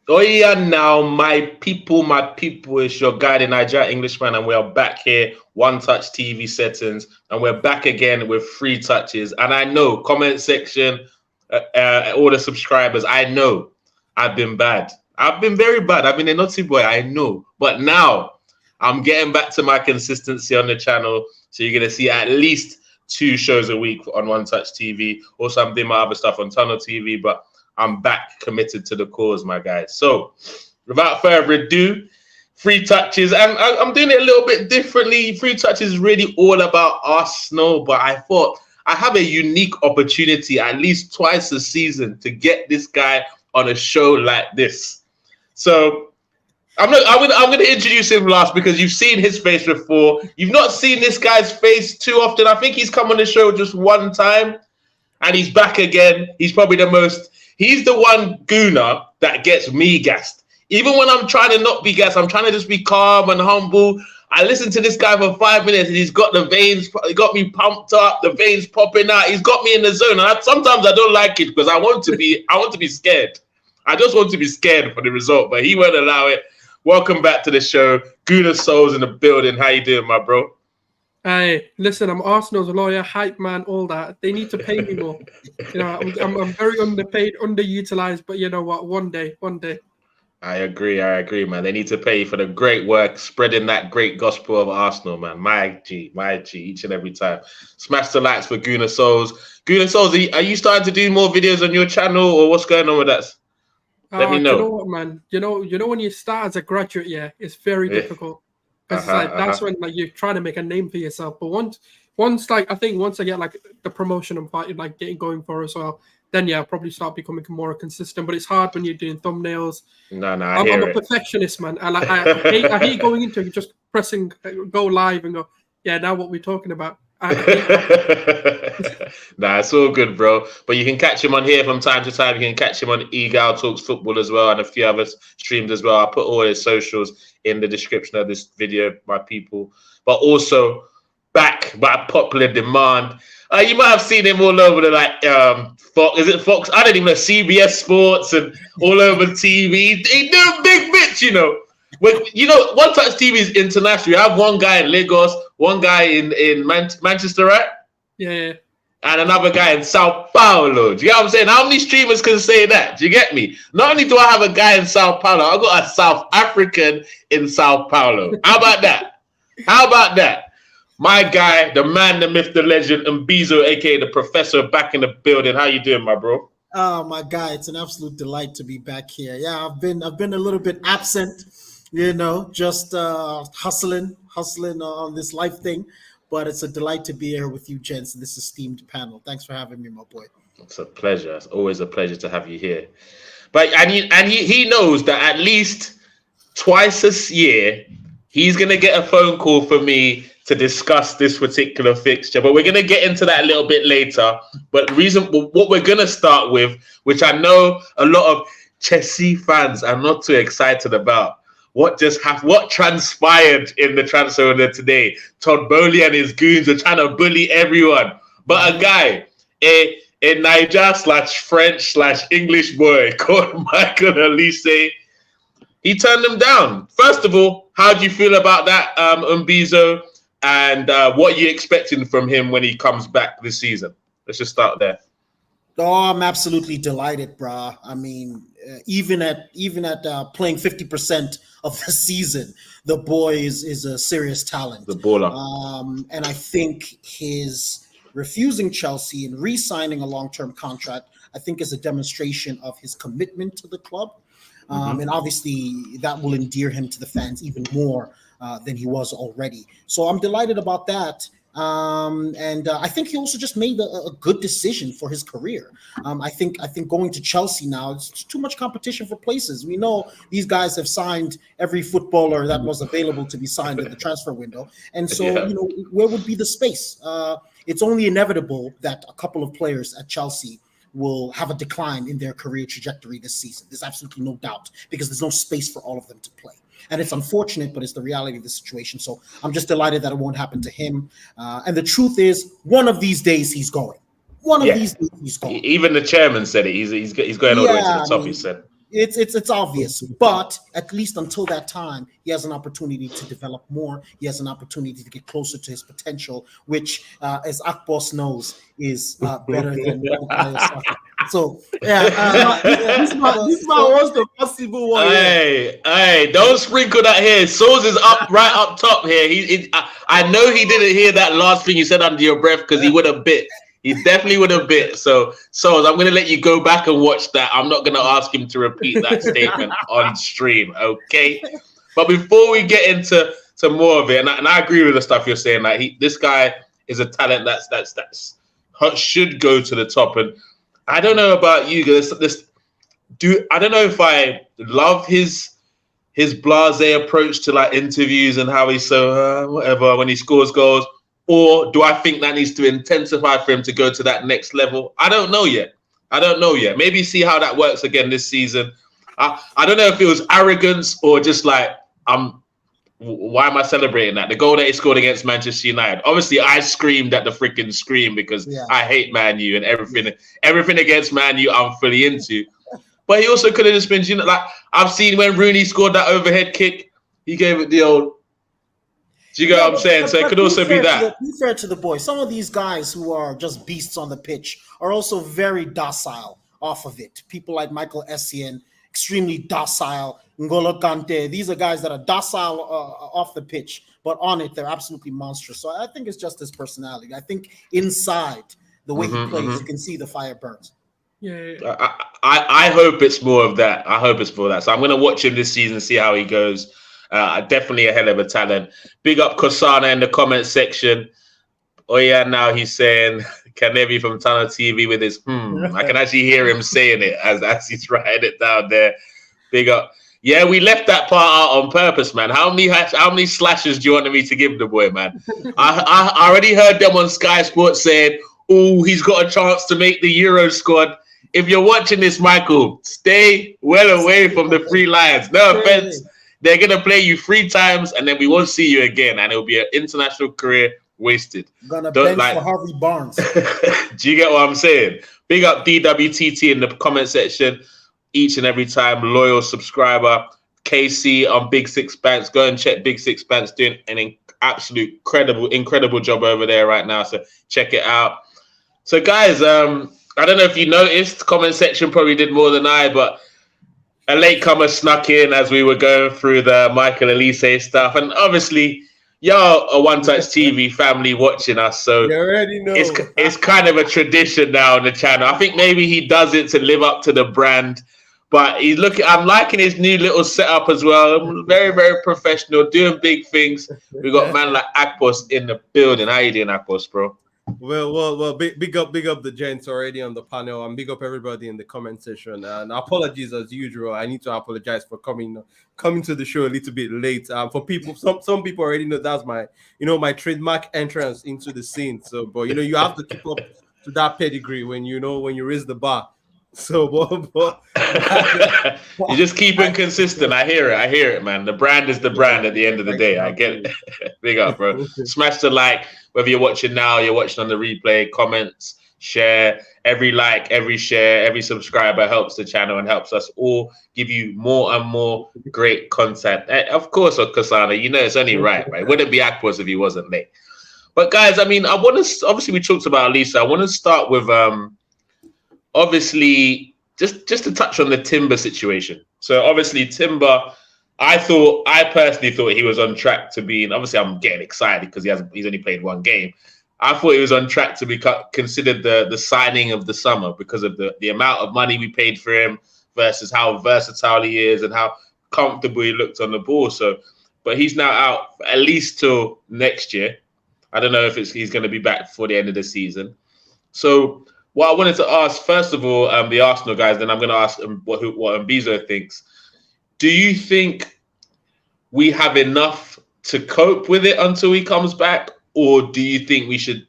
Oh yeah, now my people, it's your guy, the Nigerian Englishman, and we are back here, One Touch TV settings, and we're back again with 3 touches. And I know, comment section, all the subscribers, I know I've been bad. I've been very bad. I've been a naughty boy, I know. But now I'm getting back to my consistency on the channel. So you're gonna see at least 2 shows a week on One Touch TV. Also, I'm doing my other stuff on Tunnel TV, but I'm back committed to the cause, my guys. So without further ado, 3 touches. And I'm doing it a little bit differently. 3 touches is really all about Arsenal, but I thought I have a unique opportunity at least twice a season to get this guy on a show like this. So I'm going to introduce him last because you've seen his face before. You've not seen this guy's face too often. I think he's come on the show just one time and he's back again. He's probably he's the one Gooner that gets me gassed. Even when I'm trying to not be gassed, I'm trying to just be calm and humble. I listen to this guy for 5 minutes and he's got he got me pumped up, the veins popping out. He's got me in the zone. And sometimes I don't like it because I want to be scared. I just want to be scared for the result, but he won't allow it. Welcome back to the show. Gooner Sulz in the building. How you doing, my bro? Hey, listen, I'm Arsenal's lawyer, hype man, all that. They need to pay me more. You know, I'm very underpaid, underutilized, but you know what? One day. I agree, man. They need to pay you for the great work, spreading that great gospel of Arsenal, man. My G, each and every time. Smash the likes for Gooner Sulz. Gooner Sulz, are you starting to do more videos on your channel, or what's going on with that? Let me know. You know what, man? You know when you start as a graduate, it's very difficult. Because that's when you're trying to make a name for yourself. But once I get like the promotion I'm fighting, like getting going for as well, then I'll probably start becoming more consistent. But it's hard when you're doing thumbnails. I'm a perfectionist, man. I hate going into it, just pressing go live and go, now what we're talking about. Nah, it's all good, bro. But you can catch him on here from time to time. You can catch him on Egal Talks Football as well, and a few other streams as well. I'll put all his socials in the description of this video, my people. But also back by popular demand. You might have seen him all over the Fox. Is it Fox? I don't even know. CBS Sports and all over TV. He do big bits, you know. One Touch TV is international. You have one guy in Lagos, one guy in Manchester, right? Yeah. And another guy in Sao Paulo. Do you get what I'm saying? How many streamers can say that? Do you get me? Not only do I have a guy in Sao Paulo, I've got a South African in Sao Paulo. How about that? My guy, the man, the myth, the legend, Mbizo, aka the professor, back in the building. How you doing, my bro? Oh, my guy, it's an absolute delight to be back here. Yeah, I've been a little bit absent. Just hustling on this life thing. But it's a delight to be here with you, gents, in this esteemed panel. Thanks for having me, my boy. It's a pleasure. It's always a pleasure to have you here. But he knows that at least twice a year, he's going to get a phone call from me to discuss this particular fixture. But we're going to get into that a little bit later. But what we're going to start with, which I know a lot of Chelsea fans are not too excited about, what transpired in the transfer window today. Todd Bowley and his goons are trying to bully everyone. But a guy, a Niger/French/English boy called Michael Olise, he turned them down. First of all, how do you feel about that, Mbizo? And what are you expecting from him when he comes back this season? Let's just start there. Oh, I'm absolutely delighted, brah. I mean, even at playing 50% of the season, the boy is a serious talent. The baller. And I think his refusing Chelsea and re-signing a long-term contract, I think, is a demonstration of his commitment to the club. And obviously, that will endear him to the fans even more than he was already. So I'm delighted about that. And I think he also just made a good decision for his career. I think going to Chelsea now, it's too much competition for places. We know these guys have signed every footballer that was available to be signed at the transfer window. And so, where would be the space? It's only inevitable that a couple of players at Chelsea will have a decline in their career trajectory this season. There's absolutely no doubt because there's no space for all of them to play. And it's unfortunate, but it's the reality of the situation. So I'm just delighted that it won't happen to him. And the truth is, one of these days he's going. One of these days he's going. Even the chairman said it. He's going all the way to the top, he said. It's obvious, but at least until that time, he has an opportunity to develop more. He has an opportunity to get closer to his potential, which, as Akpos knows, is better than Bukayo Saka. So this man wants the possible one. Hey, don't sprinkle that here. Sulz is right up top here. I know he didn't hear that last thing you said under your breath because he would have bit. He definitely would have bit. So I'm going to let you go back and watch that. I'm not going to ask him to repeat that statement on stream, okay? But before we get into more of it, and I agree with the stuff you're saying, like this guy is a talent that's should go to the top. And I don't know about you guys. I don't know if I love his blasé approach to like interviews and how he's so whatever when he scores goals. Or do I think that needs to intensify for him to go to that next level? I don't know yet. Maybe see how that works again this season. I don't know if it was arrogance or just like, why am I celebrating that? The goal that he scored against Manchester United. Obviously, I screamed at the freaking screen because I hate Man U and everything against Man U I'm fully into. But he also could have just been, like I've seen when Rooney scored that overhead kick, he gave it the old. Do you get what I'm saying? So it could also be that. Be fair to the boy. Some of these guys who are just beasts on the pitch are also very docile off of it. People like Michael Essien, extremely docile. N'Golo Kante. These are guys that are docile off the pitch, but on it, they're absolutely monstrous. So I think it's just his personality. I think inside, the way he plays, you can see the fire burns. Yeah. I hope it's more of that. So I'm going to watch him this season, see how he goes. Definitely a hell of a talent. Big up Kosana in the comment section. Oh yeah, now he's saying Kanevi from Tunnel TV with his I can actually hear him saying it as he's writing it down there. Big up. Yeah, we left that part out on purpose, man. How many slashes do you want me to give the boy, man? I already heard them on Sky Sports saying, oh, he's got a chance to make the Euro squad. If you're watching this, Michael, stay well away from the Three Lions. No offense. They're going to play you 3 times, and then we won't see you again, and it'll be an international career wasted. Gonna bench for Harvey Barnes. Do you get what I'm saying? Big up DWTT in the comment section. Each and every time, loyal subscriber. KC on Big Six Banks. Go and check Big Six Banks doing an absolute incredible job over there right now. So check it out. So guys, I don't know if you noticed, comment section probably did more than I, but a latecomer snuck in as we were going through the Michael Elise stuff. And obviously, y'all are One Touch TV family watching us. So you already know. It's kind of a tradition now on the channel. I think maybe he does it to live up to the brand. But I'm liking his new little setup as well. Very, very professional, doing big things. We got man like Akpos in the building. How you doing, Akpos, bro? Well, big up the gents already on the panel, and big up everybody in the comment section. And apologies as usual. I need to apologize for coming to the show a little bit late. For people, some people already know that's my trademark entrance into the scene. So, but you have to keep up to that pedigree when you raise the bar. So, but you just keep it consistent. I hear it, man. The brand is the brand at the end of the day. I get it. Big up, bro. Smash the like, whether you're watching now, you're watching on the replay, comments, share. Every like, every share, every subscriber helps the channel and helps us all give you more and more great content. And of course, Kasana, it's only right? It wouldn't be Akpos if he wasn't late. But guys, I mean, obviously we talked about Lisa. I want to start with obviously, just to touch on the Timber situation. So obviously Timber, I personally thought he was on track to be, and obviously I'm getting excited because he's only played 1 game. I thought he was on track to be considered the signing of the summer because of the amount of money we paid for him versus how versatile he is and how comfortable he looked on the ball. So, but he's now out at least till next year. I don't know if he's going to be back before the end of the season. So what I wanted to ask, first of all, the Arsenal guys, then I'm going to ask what Mbizo thinks. Do you think we have enough to cope with it until he comes back? Or do you think we should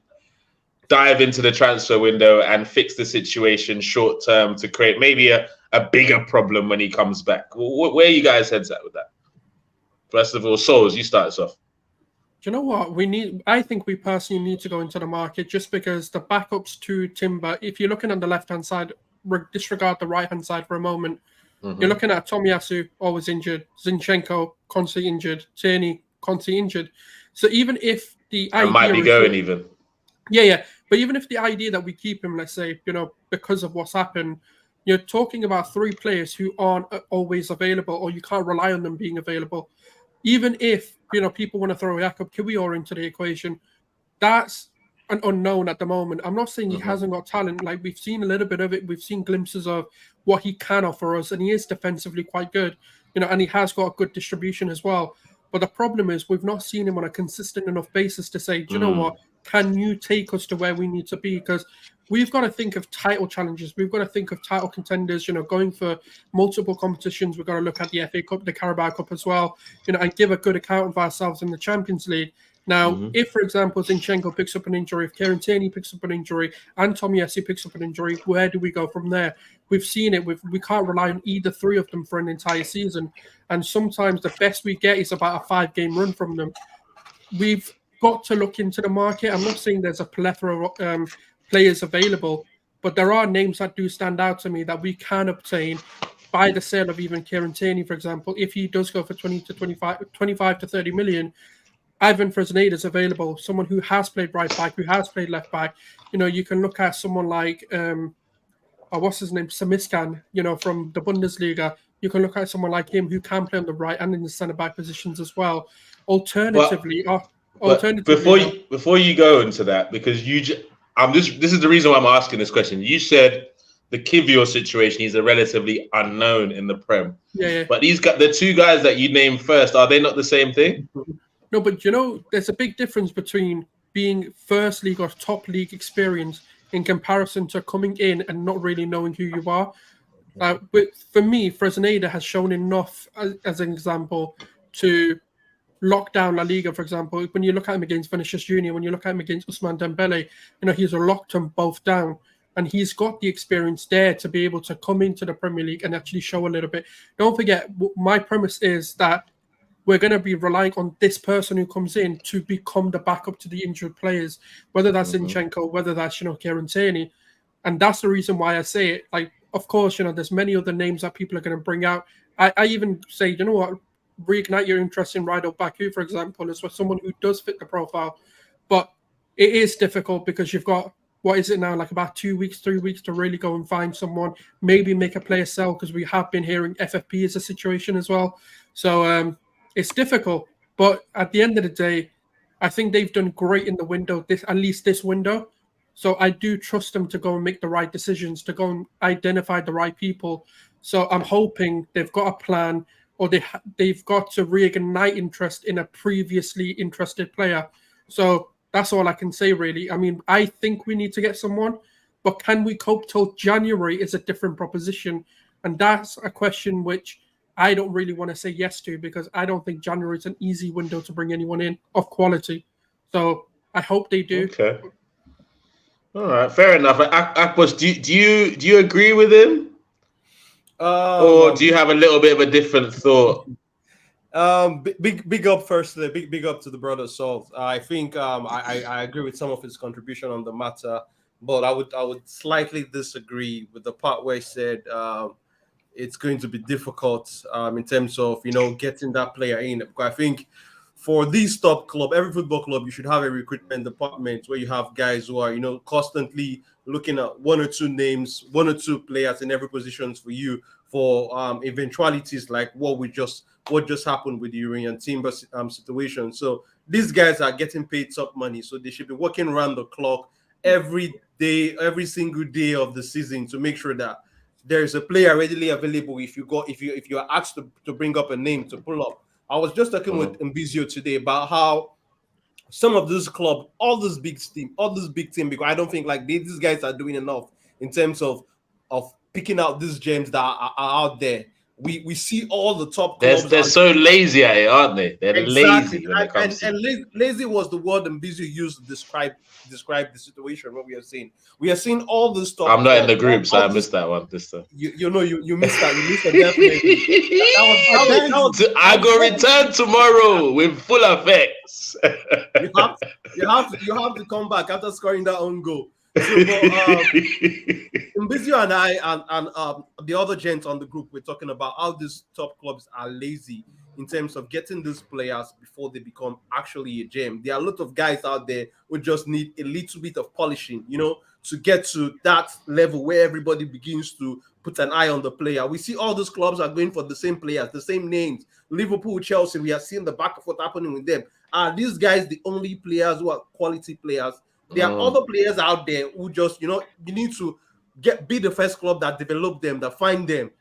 dive into the transfer window and fix the situation short term to create maybe a bigger problem when he comes back? Where are you guys' heads at with that? First of all, Sulz, you start us off. Do you know what I think we personally need to go into the market just because the backups to Timber, if you're looking on the left-hand side, disregard the right-hand side for a moment. You're looking at Tomiyasu, always injured, Zinchenko, constantly injured, Tierney, constantly injured. So even if the idea might be going even. Yeah. But even if the idea that we keep him, let's say, because of what's happened, you're talking about 3 players who aren't always available, or you can't rely on them being available. Even if, people want to throw Jakub Kiwior into the equation, that's an unknown at the moment. I'm not saying he hasn't got talent. Like, we've seen a little bit of it. We've seen glimpses of what he can offer us, and he is defensively quite good, and he has got a good distribution as well. But the problem is we've not seen him on a consistent enough basis to say, do you know what, can you take us to where we need to be? Because we've got to think of title challenges. We've got to think of title contenders, going for multiple competitions. We've got to look at the FA Cup, the Carabao Cup as well, and give a good account of ourselves in the Champions League. Now, if, for example, Zinchenko picks up an injury, if Kieran Tierney picks up an injury, and Tomiyasu picks up an injury, where do we go from there? We've seen it. We can't rely on either 3 of them for an entire season. And sometimes the best we get is about a 5-game run from them. We've got to look into the market. I'm not saying there's a plethora of players available, but there are names that do stand out to me that we can obtain by the sale of even Kieran Tierney, for example. If he does go for 25 to 30 million, Ivan Fresneda is available, someone who has played right back, who has played left back. You can look at someone like, what's his name, Samiskan, from the Bundesliga. You can look at someone like him who can play on the right and in the centre back positions as well. Alternatively, before you go into that, because this is the reason why I'm asking this question. You said the Kiwior situation, he's a relatively unknown in the Prem. Yeah. But the 2 guys that you named first, are they not the same thing? No, but there's a big difference between being first league or top league experience in comparison to coming in and not really knowing who you are. But for me, Fresneda has shown enough, as an example, to lock down La Liga, for example. When you look at him against Vinicius Junior, when you look at him against Ousmane Dembele, he's locked them both down. And he's got the experience there to be able to come into the Premier League and actually show a little bit. Don't forget, my premise is that we're going to be relying on this person who comes in to become the backup to the injured players, whether that's Zinchenko, whether that's, Kieran Tierney. And that's the reason why I say it. Like, of course, there's many other names that people are going to bring out. I even say, reignite your interest in Rydal Baku, for example, as for someone who does fit the profile. But it is difficult because you've got, what is it now, like about 2 weeks, 3 weeks to really go and find someone, maybe make a player sell, because we have been hearing FFP is a situation as well. So, it's difficult, but at the end of the day, I think they've done great in the window, at least this window. So I do trust them to go and make the right decisions, to go and identify the right people. So I'm hoping they've got a plan, or they've got to reignite interest in a previously interested player. So that's all I can say, really. I mean, I think we need to get someone, but can we cope till January is a different proposition. And that's a question which I don't really want to say yes to, because I don't think January is an easy window to bring anyone in of quality. So I hope they do. Okay. All right, fair enough. Akpos, do you agree with him, or do you have a little bit of a different thought? Big up firstly. Big up to the brother Sulz. I think I agree with some of his contribution on the matter, but I would slightly disagree with the part where he said it's going to be difficult in terms of getting that player in. Because I think for these top club, every football club, you should have a recruitment department where you have guys who are constantly looking at 1 or 2 names, 1 or 2 players in every position for you for eventualities like what just happened with the Urian Timber situation. So these guys are getting paid top money, so they should be working around the clock every day, every single day of the season to make sure that there's a player readily available if you are asked to bring up a name to pull up. I was just talking with Mbizo today about how some of this club, all this big team, because I don't think like these guys are doing enough in terms of picking out these gems that are out there. We see all the top clubs. They're so lazy at it, aren't they? They're exactly. lazy when it comes and lazy was the word Mbizo used to describe the situation. What we are seeing, all this stuff. I'm not in the group, so I missed that one this time. You missed that. You missed it definitely. I go return tomorrow with full effects. you have to come back after scoring that own goal. So, but Mbizo and I and the other gents on the group, we're talking about how these top clubs are lazy in terms of getting these players before they become actually a gem. There are a lot of guys out there who just need a little bit of polishing, to get to that level where everybody begins to put an eye on the player. We see all those clubs are going for the same players, the same names. Liverpool, Chelsea, we are seeing the back of what happening with them. Are these guys the only players who are quality players? There are other players out there who just, you need to be the first club that develop them, that find them,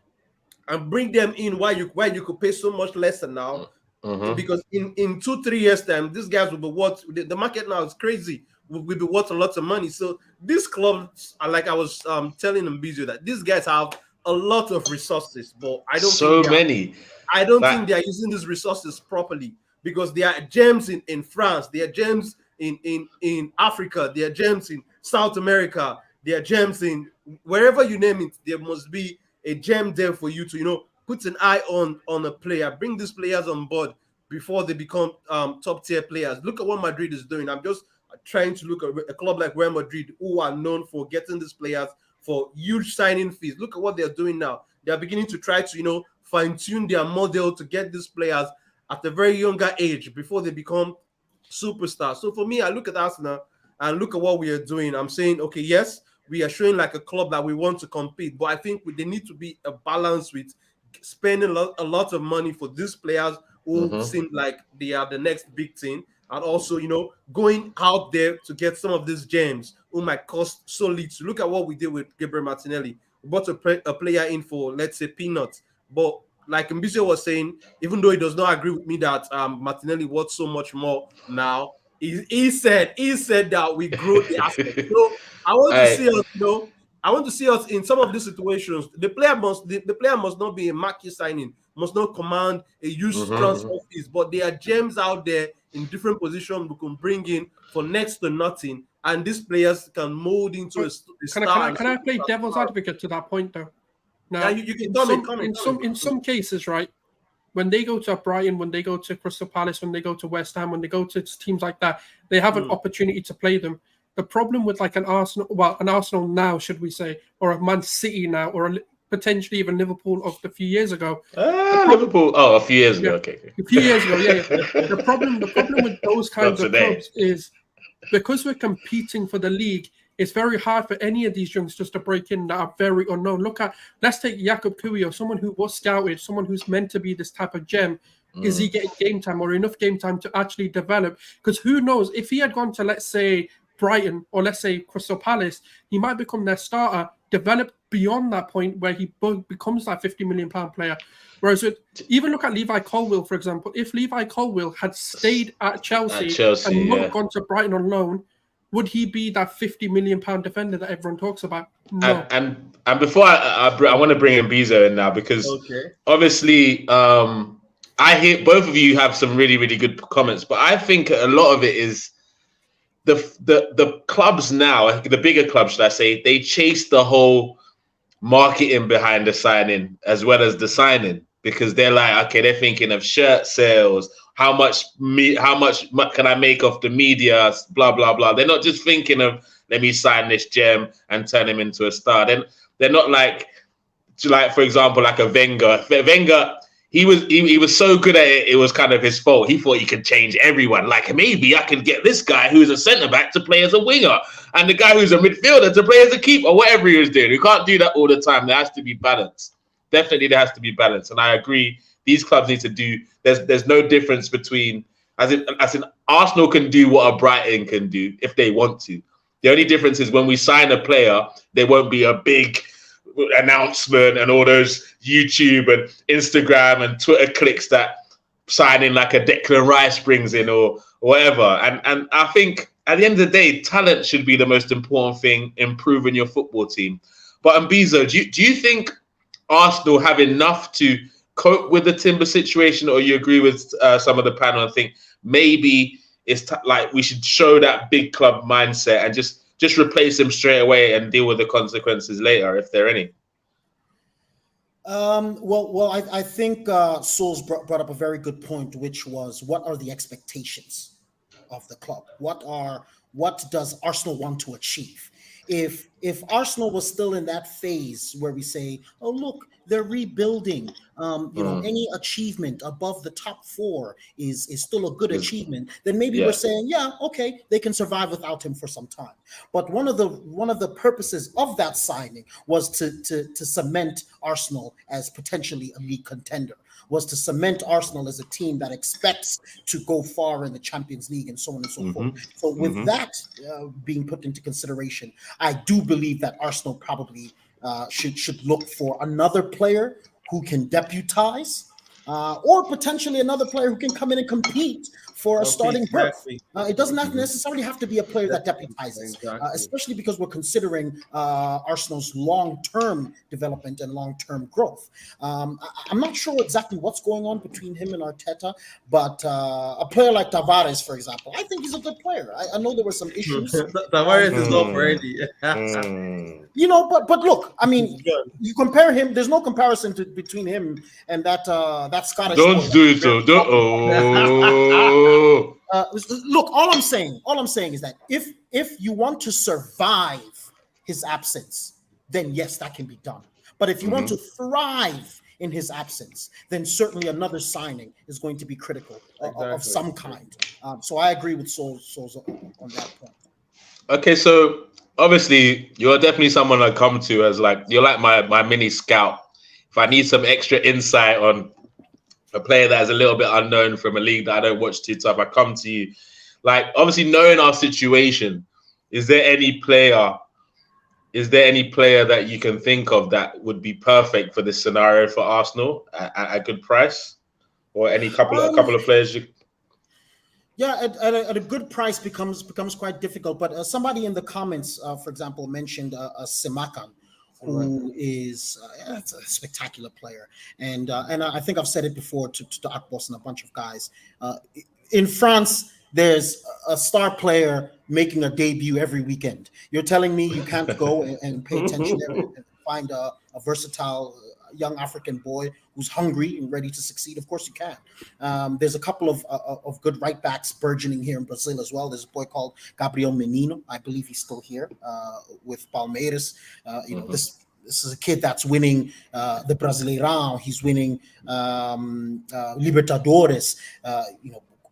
and bring them in while you could pay so much lesser now. Because in 2-3 years time, these guys will be worth, the market now is crazy, will be worth a lot of money. So these clubs are, like I was telling Mbizo, that these guys have a lot of resources, but I don't think they are using these resources properly, because there are gems in France, there are gems in Africa, there are gems in South America, there are gems in wherever you name it. There must be a gem there for you to put an eye on a player, bring these players on board before they become top tier players. Look at what Madrid is doing. I'm just trying to look at a club like Real Madrid, who are known for getting these players for huge signing fees. Look at what they're doing now. They're beginning to try to fine-tune their model to get these players at a very younger age before they become superstars. So for me, I look at Arsenal and look at what we are doing. I'm saying, okay, yes, we are showing like a club that we want to compete, but I think there need to be a balance with spending a lot of money for these players who seem like they are the next big thing, and also going out there to get some of these gems who might cost so little. Look at what we did with Gabriel Martinelli. We brought a player in for, let's say, peanuts, but like Mbizo was saying, even though he does not agree with me that Martinelli worth so much more now, he said that we grow the aspect. So I want to see us, I want to see us in some of these situations. The player must not be a marquee signing, must not command a huge transfer fees, but there are gems out there in different positions we can bring in for next to nothing, and these players can mold into a star. Can I play devil's advocate to that point though? Now, you can in some cases, right, when they go to Brighton, when they go to Crystal Palace, when they go to West Ham, when they go to teams like that, they have an opportunity to play them. The problem with like an Arsenal now, should we say, or a Man City now, or potentially even Liverpool of a few years ago. Liverpool, a few years ago, okay. A few years ago, yeah. The problem with those kinds of clubs is because we're competing for the league, it's very hard for any of these youngsters to break in that are very unknown. Let's take Jakub Kuyo, someone who was scouted, someone who's meant to be this type of gem. Is he getting game time or enough game time to actually develop? Because who knows, if he had gone to, let's say, Brighton or let's say Crystal Palace, he might become their starter, develop beyond that point where he becomes that £50 million player. Whereas even look at Levi Colwill, for example. If Levi Colwill had stayed at Chelsea and not gone to Brighton on loan, would he be that £50 million defender that everyone talks about? No. And before I want to bring in Mbizo in now, because obviously I hear both of you have some really, really good comments, but I think a lot of it is the clubs now, the bigger clubs, should I say, they chase the whole marketing behind the signing as well as the signing, because they're like, okay, they're thinking of shirt sales, how much can I make off the media, blah blah blah. They're not just thinking of, let me sign this gem and turn him into a star. Then they're not like for example, like a Wenger. He was so good at it, it was kind of his fault. He thought he could change everyone. Like, maybe I could get this guy who's a centre-back to play as a winger, and the guy who's a midfielder to play as a keeper, or whatever he was doing. You can't do that all the time. There has to be balance. Definitely there has to be balance. And I agree, these clubs need to do, there's no difference between, as in Arsenal can do what a Brighton can do if they want to. The only difference is when we sign a player, there won't be a big announcement and all those YouTube and Instagram and Twitter clicks that signing like a Declan Rice brings in or whatever. And I think at the end of the day, talent should be the most important thing, improving your football team. But Mbizo, do you think Arsenal have enough to cope with the Timber situation, or you agree with some of the panel and think maybe it's like we should show that big club mindset and just replace him straight away and deal with the consequences later, if there are any? I think Sulz brought up a very good point, which was, what are the expectations of the club? What does Arsenal want to achieve? if Arsenal was still in that phase where we say, oh look, they're rebuilding, any achievement above the top 4 is still a good achievement, then maybe we're saying, yeah, okay, they can survive without him for some time. But one of the purposes of that signing was to cement Arsenal as potentially a league contender, was to cement Arsenal as a team that expects to go far in the Champions League and so on and so forth. So with that being put into consideration, I do believe that Arsenal probably should look for another player who can deputize, or potentially another player who can come in and compete for a starting berth. It doesn't necessarily have to be a player that deputizes, especially because we're considering Arsenal's long-term development and long-term growth. I'm not sure exactly what's going on between him and Arteta, but a player like Tavares, for example, I think he's a good player. I know there were some issues. Tavares is not ready. But look, I mean, you compare him. There's no comparison between him and that Scottish. Don't do it, though. Look, all I'm saying is that if you want to survive his absence, then yes, that can be done. But if you want to thrive in his absence, then certainly another signing is going to be critical of some kind. So I agree with Sulz on that point. Okay, so obviously you're definitely someone I come to as you're like my mini scout. If I need some extra insight on a player that is a little bit unknown from a league that I don't watch too tough, I come to you. Obviously knowing our situation, is there any player that you can think of that would be perfect for this scenario for Arsenal at a good price, or any couple of players you? Yeah, at a good price becomes quite difficult. But somebody in the comments, for example, mentioned Simakan, who is a spectacular player, and I think I've said it before to Akpos and a bunch of guys. In France, there's a star player making a debut every weekend. You're telling me you can't go and pay attention there and find a versatile young African boy who's hungry and ready to succeed? Of course you can. There's a couple of good right backs burgeoning here in Brazil as well. There's a boy called Gabriel Menino. I believe he's still here with Palmeiras. This is a kid that's winning the Brasileirão. He's winning Libertadores.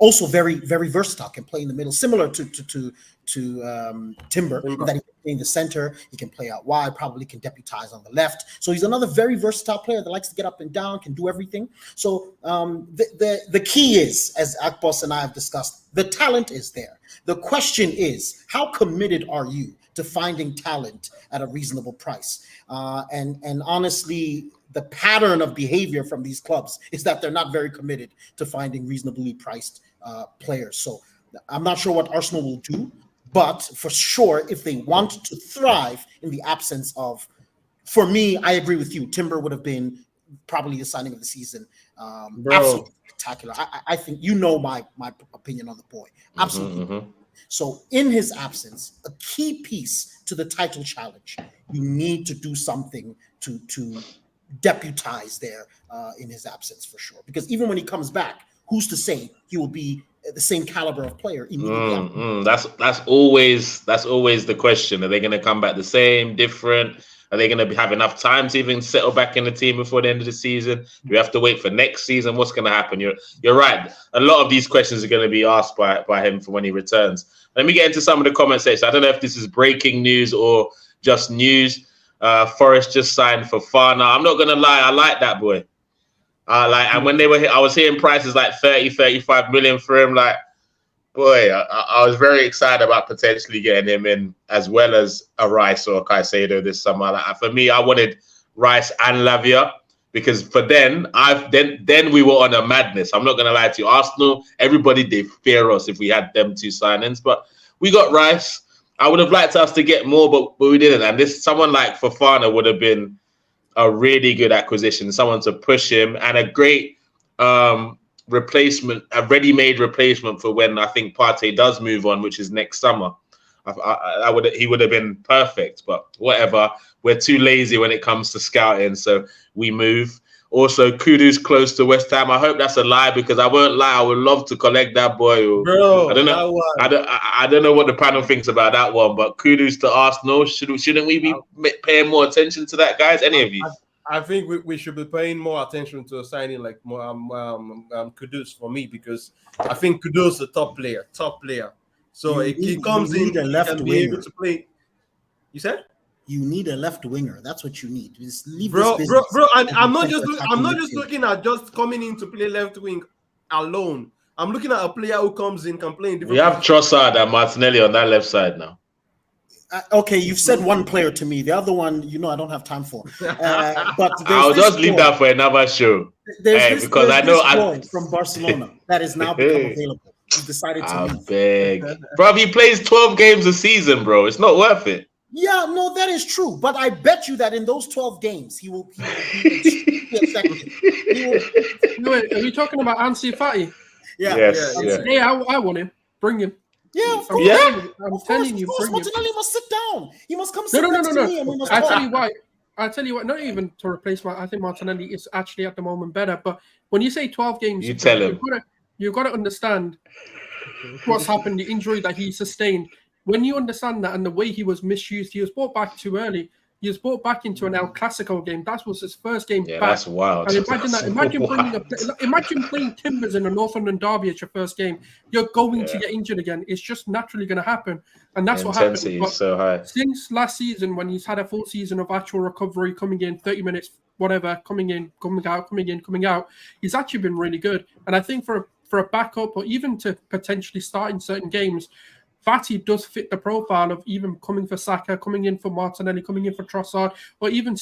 Also very, very versatile. Can play in the middle, similar to Timber. That he can play in the center. He can play out wide. Probably can deputize on the left. So he's another very versatile player that likes to get up and down. Can do everything. So the key is, as Akpos and I have discussed, the talent is there. The question is, how committed are you to finding talent at a reasonable price? And honestly, the pattern of behavior from these clubs is that they're not very committed to finding reasonably priced players. So I'm not sure what Arsenal will do, but for sure, if they want to thrive in the absence of, for me, I agree with you, Timber would have been probably the signing of the season. Absolutely spectacular. I think my opinion on the boy. Absolutely. So in his absence, a key piece to the title challenge, you need to do something to deputize there in his absence for sure. Because even when he comes back, who's to say he will be the same caliber of player immediately? That's always the question. Are they going to come back the same, different? Are they going to have enough time to even settle back in the team before the end of the season? Do we have to wait for next season? What's going to happen? You're right. A lot of these questions are going to be asked by him for when he returns. Let me get into some of the comment section. I don't know if this is breaking news or just news. Forest just signed for Fana. I'm not going to lie. I like that boy. And when they were here, I was hearing prices like 30, 35 million for him. Boy, I was very excited about potentially getting him in, as well as a Rice or a Caicedo this summer. For me, I wanted Rice and Lavia, because for then we were on a madness. I'm not going to lie to you. Arsenal, everybody, they fear us if we had them two signings. But we got Rice. I would have liked us to get more, but we didn't. And someone like Fofana would have been a really good acquisition, someone to push him, and a great replacement, a ready-made replacement for when I think Partey does move on, which is next summer. He would have been perfect, but whatever. We're too lazy when it comes to scouting, so we move. Also, Kudus close to West Ham. I hope that's a lie because I won't lie. I would love to collect that boy. Bro, I don't know. I don't know what the panel thinks about that one, but Kudus to Arsenal. Shouldn't we be paying more attention to that, guys? Any of you? I think we should be paying more attention to a signing like Kudus for me because I think Kudus is a top player. So he comes in, he can be able to play. You said? You need a left winger. That's what you need. Just leave bro. I'm not just looking at just coming in to play left wing alone. I'm looking at a player who comes in, can play in different. We have Trossard and Martinelli on that left side now. Okay, you've said one player to me. The other one, I don't have time for. But I'll just leave that for another show. Because I know boy from Barcelona that is now become available. He decided to leave. Beg. Bro, he plays 12 games a season, bro. It's not worth it. Yeah, no, that is true. But I bet you that in those 12 games, he will be effective. Wait, are we talking about Ansu Fati? Yeah. Yeah, I want him. Bring him. Yeah, of course. I'm telling you, bring him. Martinelli must sit down. He must come sit No. next to me. I tell you what. Not even to replace I think Martinelli is actually at the moment better. But when you say 12 games, you tell him. You've got to understand what's happened, the injury that he sustained. When you understand that and the way he was misused, he was brought back too early. He was brought back into an El Clasico game. That was his first game back. That's wild. And imagine playing Timbers in a North London derby at your first game. You're going to get injured again. It's just naturally going to happen. And that's what happened. Intensity is so high. Since last season, when he's had a full season of actual recovery, coming in 30 minutes, whatever, coming in, coming out, he's actually been really good. And I think for a backup or even to potentially start in certain games, Fati does fit the profile of even coming for Saka, coming in for Martinelli, coming in for Trossard, or even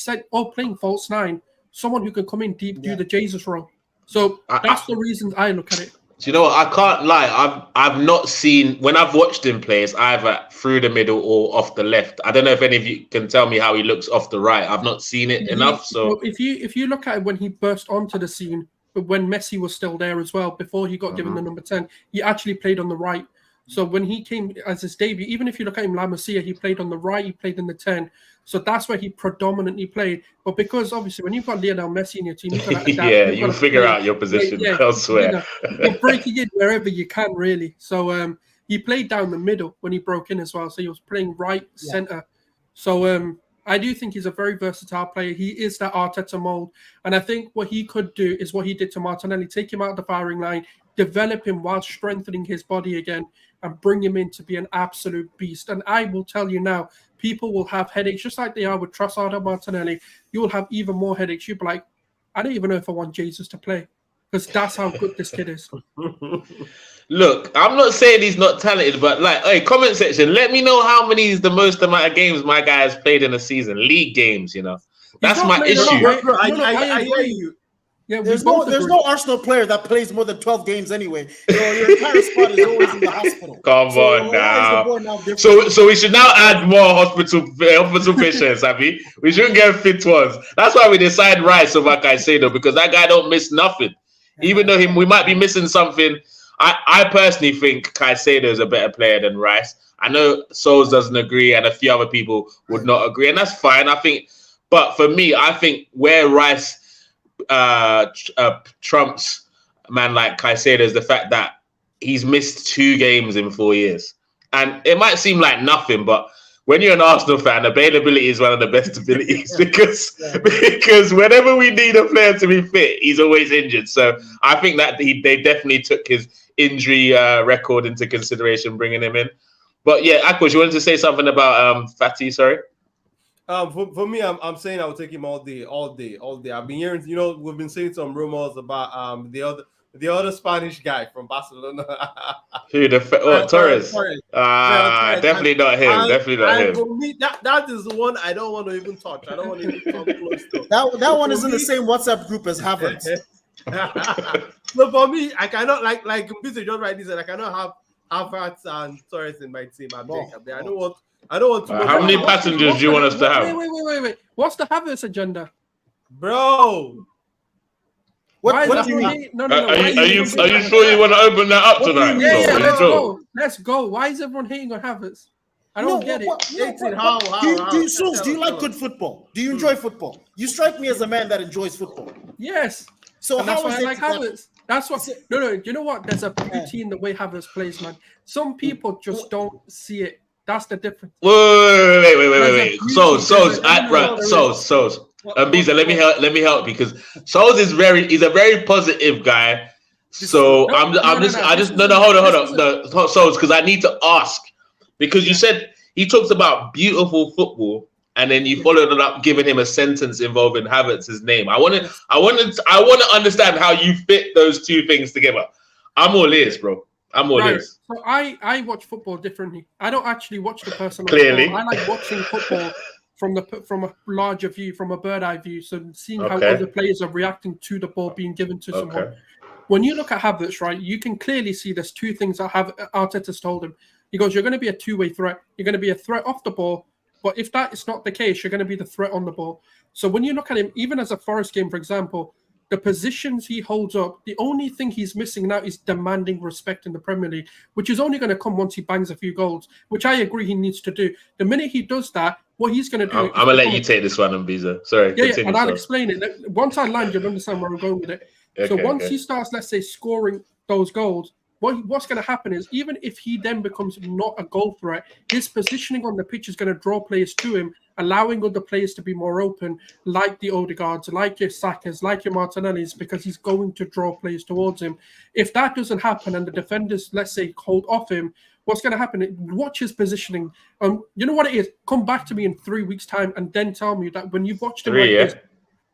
playing false nine. Someone who can come in deep, do the Jesus role. So that's the reason I look at it. Do you know what? I can't lie. I've not seen, when I've watched him play, it's either through the middle or off the left. I don't know if any of you can tell me how he looks off the right. I've not seen it enough. So if you look at it when he burst onto the scene, when Messi was still there as well, before he got given the number 10, he actually played on the right. So when he came as his debut, even if you look at him, La Masia, he played on the right, he played in the 10. So that's where he predominantly played. But because obviously when you've got Lionel Messi in your team, you've got to adapt, you figure out your position elsewhere. You're breaking in wherever you can, really. So he played down the middle when he broke in as well. So he was playing right, centre. So I do think he's a very versatile player. He is that Arteta mold. And I think what he could do is what he did to Martinelli, take him out of the firing line, develop him while strengthening his body again, and bring him in to be an absolute beast. And I will tell you now, people will have headaches, just like they are with Trossard and Martinelli. You will have even more headaches. You'll be like, I don't even know if I want Jesus to play, because that's how good this kid is. Look, I'm not saying he's not talented, but comment section, let me know how many is the most amount of games my guy has played in a season. League games, That's my issue. I hear you. Yeah, there's no Arsenal player that plays more than 12 games anyway. Your entire squad is always in the hospital. Come on now. So we should now add more hospital patients, Abby. We shouldn't get fit ones. That's why we decide Rice over Caicedo, because that guy don't miss nothing. Even though we might be missing something. I personally think Caicedo is a better player than Rice. I know Sulz doesn't agree, and a few other people would not agree, and that's fine. But for me, I think where Rice trumps man like Caicedo is the fact that he's missed 2 games in 4 years. And it might seem like nothing, but when you're an Arsenal fan, availability is one of the best abilities because whenever we need a player to be fit, he's always injured. So I think that they definitely took his injury record into consideration, bringing him in. But yeah, Akpos, you wanted to say something about Fati, sorry? For me, I'm saying I would take him all day. I've been hearing, we've been saying some rumors about the other Spanish guy from Barcelona. Who Torres? Torres. Definitely not him. Definitely not him. For me, that is the one I don't want to even touch. I don't want to even come close to. That one is in the same WhatsApp group as Havertz. So for me, I cannot like Mbizo just right this, I cannot have Havertz and Torres in my team. I don't want to. How many passengers do you want us to have? Wait. What's the Havertz agenda, bro? What do you mean? No. Are you sure you want to open that up tonight? Yeah, let's go. Why is everyone hating on Havertz? I don't get it. Do you like good football? Do you enjoy football? You strike me as a man that enjoys football. Yes. So and how that's why is I it like Havertz. That's what. No. You know what? There's a beauty in the way Havertz plays, man. Some people just don't see it. That's the difference. Wait. Soz. Mbizo, let me help because Soz is he's a very positive guy. So hold on. No, Soz, because I need to ask because you said he talks about beautiful football. And then you followed it up, giving him a sentence involving Havertz's name. I want to understand how you fit those two things together. I'm all ears, bro. I'm all ears. So I watch football differently. I don't actually watch the person. Clearly, I like watching football from a larger view, from a bird eye view. So seeing how other players are reacting to the ball being given to someone. When you look at Havertz, right, you can clearly see there's two things that Arteta's told him. He goes, "You're going to be a two-way threat. You're going to be a threat off the ball." But if that is not the case, you're going to be the threat on the ball. So when you look at him, even as a Forest game, for example, the positions he holds up, the only thing he's missing now is demanding respect in the Premier League, which is only going to come once he bangs a few goals, which I agree he needs to do. The minute he does that, what he's going to do... I'm going to let you take this one, Mbizo. Sorry, continue. And I'll explain it. Once I land, you'll understand where I'm going with it. He starts, let's say, scoring those goals, what's going to happen is even if he then becomes not a goal threat, his positioning on the pitch is going to draw players to him, allowing other players to be more open, like the Odegaards, like your Sakas, like your Martinellis, because he's going to draw players towards him. If that doesn't happen and the defenders, let's say, hold off him, what's going to happen? Watch his positioning. You know what it is? Come back to me in 3 weeks' time and then tell me that when you've watched him this,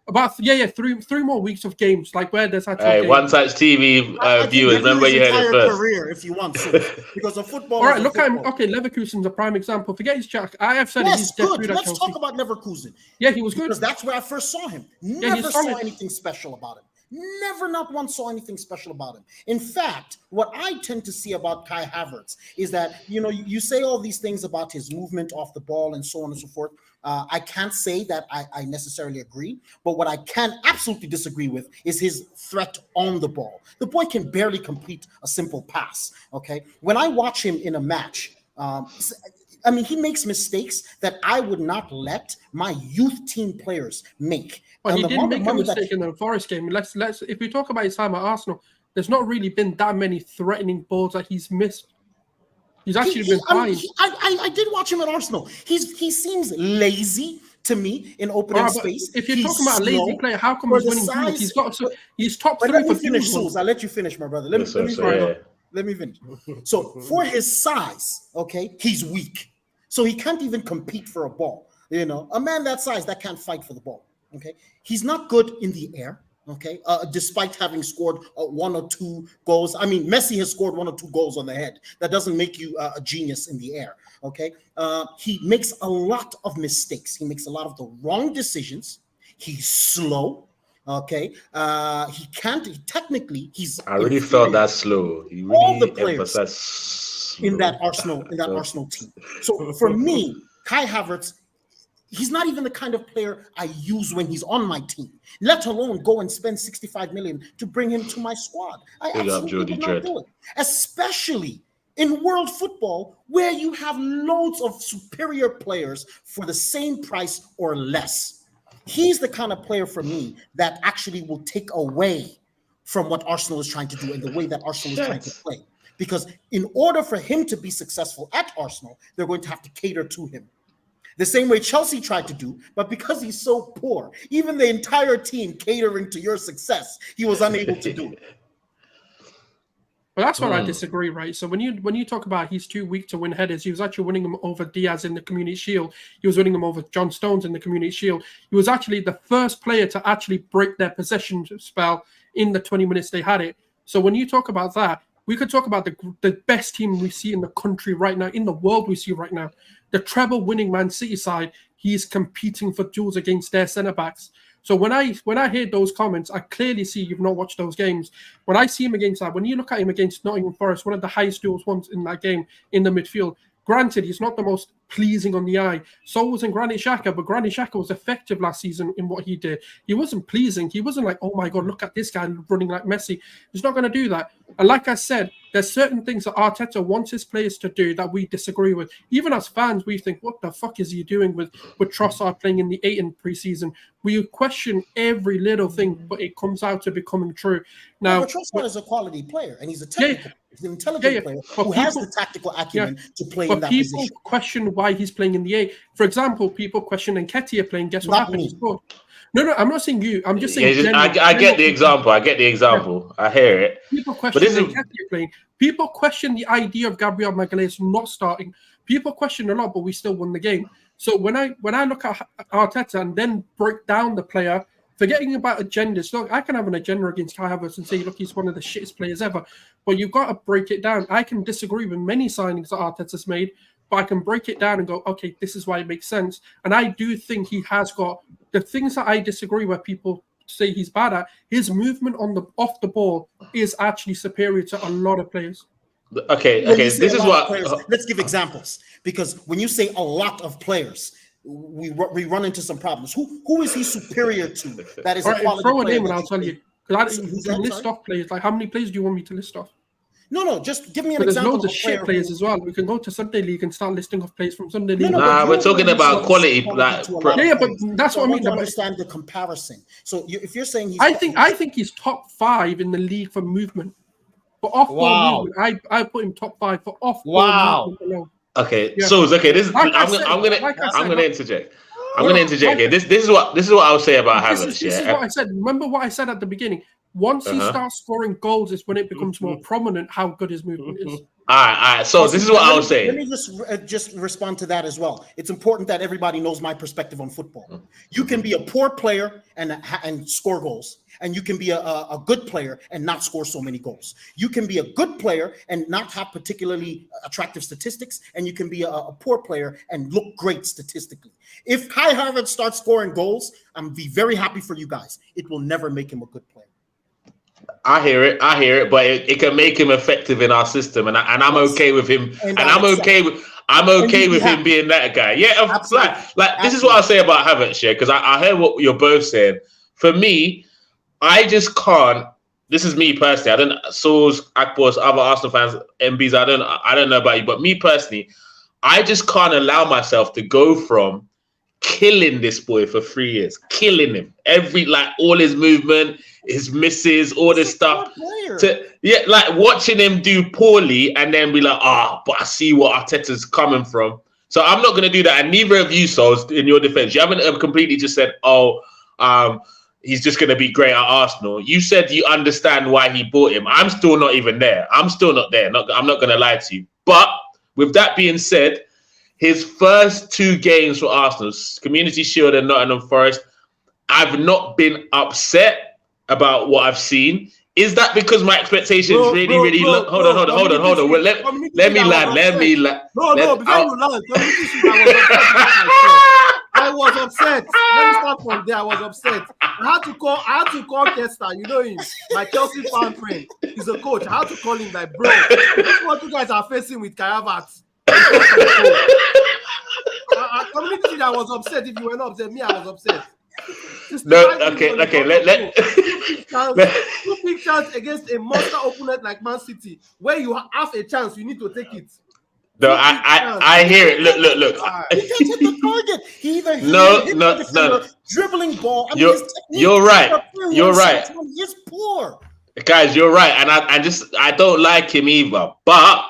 about 3 more weeks of games, like where there's actually One Touch TV viewers. Remember you heard it first. Career, if you want to, because of football. All right, look at him. Okay, Leverkusen's a prime example. Forget his jack. I have said he's good. Let's talk about Leverkusen. Yeah, he was good because that's where I first saw him. Never saw anything special about him. Never, not once saw anything special about him. In fact, what I tend to see about Kai Havertz is that, you say all these things about his movement off the ball and so on and so forth. I can't say that I necessarily agree, but what I can absolutely disagree with is his threat on the ball. The boy can barely complete a simple pass, okay? When I watch him in a match, he makes mistakes that I would not let my youth team players make. But he didn't make a mistake in the Forest game. Let's if we talk about his time at Arsenal, there's not really been that many threatening balls that he's missed. He's actually been fine. I did watch him at Arsenal. He seems lazy to me in opening space. If you're talking about a lazy player, how come he's winning games? He's top 3 let me for finish, Sulz. I'll let you finish, my brother. Let me finish. So for his size, okay, he's weak. So he can't even compete for a ball. A man that size that can't fight for the ball. Okay, he's not good in the air. Okay, despite having scored 1 or 2 goals. I mean, Messi has scored 1 or 2 goals on the head. That doesn't make you a genius in the air. Okay, he makes a lot of mistakes. He makes a lot of the wrong decisions. He's slow. Okay, he can't. He's. I really felt that slow. He really all the players in that Arsenal team. So for me, Kai Havertz, he's not even the kind of player I use when he's on my team, let alone go and spend 65 million to bring him to my squad. I absolutely would not do it, especially in world football where you have loads of superior players for the same price or less. He's the kind of player for me that actually will take away from what Arsenal is trying to do and the way that Arsenal is trying to play. Because in order for him to be successful at Arsenal, they're going to have to cater to him. The same way Chelsea tried to do, but because he's so poor, even the entire team catering to your success, he was unable to do it. Well, that's where I disagree, right? So when you talk about he's too weak to win headers, he was actually winning them over Diaz in the Community Shield. He was winning them over John Stones in the Community Shield. He was actually the first player to actually break their possession spell in the 20 minutes they had it. So when you talk about that, we could talk about the best team we see in the country right now, in the world we see right now. The treble-winning Man City side, he's competing for duels against their centre-backs. So when I hear those comments, I clearly see you've not watched those games. When I see him against that, when you look at him against Nottingham Forest, one of the highest duels ones in that game in the midfield, granted, he's not the most pleasing on the eye. So wasn't Granit Xhaka, but Granit Xhaka was effective last season in what he did. He wasn't pleasing. He wasn't like, oh my God, look at this guy running like Messi. He's not going to do that. And like I said, there's certain things that Arteta wants his players to do that we disagree with. Even as fans, we think, what the fuck is he doing with Trossard playing in the 8 in pre-season? We question every little thing, but it comes out to becoming true. Now, but Trossard is a quality player, and he's a technical, he's an intelligent player who has the tactical acumen to play in that position. But people question why he's playing in the 8. For example, people question Nketiah playing. Guess what happened? He scored. No, I'm not saying you. I'm just saying. I get the example. I get the example. I hear it. People question Nketiah playing. People question the idea of Gabriel Magalhaes not starting. People question a lot, but we still won the game. So when I look at Arteta and then break down the player, forgetting about agendas. Look, I can have an agenda against Kai Havertz and say, look, he's one of the shittest players ever. But you've got to break it down. I can disagree with many signings that Arteta's made, but I can break it down and go, okay, this is why it makes sense. And I do think he has got the things that I disagree where people say he's bad at. His movement off the ball is actually superior to a lot of players. Okay. This is what. Let's give examples, because when you say a lot of players, we run into some problems. Who is he superior to? That is a quality throw a player. name and I'll tell you. Because list off players. Like, how many players do you want me to list off? No, just give me an But example. There's loads of shit players as well. We can go to Sunday League and start listing off players from Sunday League. Nah, we're talking about quality. Like, yeah, but that's what I mean. To understand the comparison. So if you're saying I think he's top 5 in the league for movement. For off-ball movement, I put him top 5 for off-ball movement alone. Okay, so this is I'm gonna interject. I'm gonna interject here. This is what I would say about Havertz. This is what I said. Remember what I said at the beginning. Once he starts scoring goals, is when it becomes more prominent how good his movement is. All right. So this is what I was saying. Let me just respond to that as well. It's important that everybody knows my perspective on football. You can be a poor player and score goals, and you can be a good player and not score so many goals. You can be a good player and not have particularly attractive statistics, and you can be a poor player and look great statistically. If Kai Havertz starts scoring goals, I'm be very happy for you guys. It will never make him a good player. I hear it, but it can make him effective in our system, and I'm okay with him, and I'm okay with him being that guy. Yeah, like this is what I say about Havertz, yeah, because I heard what you're both saying. For me, I just can't. This is me personally. I don't Sulz, Akpos, other Arsenal fans, Mbizo. I don't know about you, but me personally, I just can't allow myself to go from killing this boy for 3 years, killing him all his movement, his misses, all this stuff. Like watching him do poorly and then be like, but I see what Arteta's coming from. So I'm not going to do that. And neither of you, Sulz, in your defense, you haven't completely just said, he's just going to be great at Arsenal. You said you understand why he bought him. I'm still not even there. I'm still not there. I'm not going to lie to you. But with that being said, his first 2 games for Arsenal, Community Shield and Nottingham Forest, I've not been upset about what I've seen. Is that because my expectations really low? Hold on. Well, let me land. No, before you land, I was upset. Let me start from there. I was upset. I had to call Kester. You know him, my Chelsea fan friend. He's a coach. I had to call him like, bro, this is what you guys are facing with Kai Havertz. Community, I was upset. If you were not upset, me, I was upset. Let 2 big chance against a monster opponent like Man City, where you have a chance, you need to take it. No, I hear it. Look. He can't hit the target. He either no. Dribbling ball. You're right. You're right. He's poor. Guys, you're right, and I don't like him either. But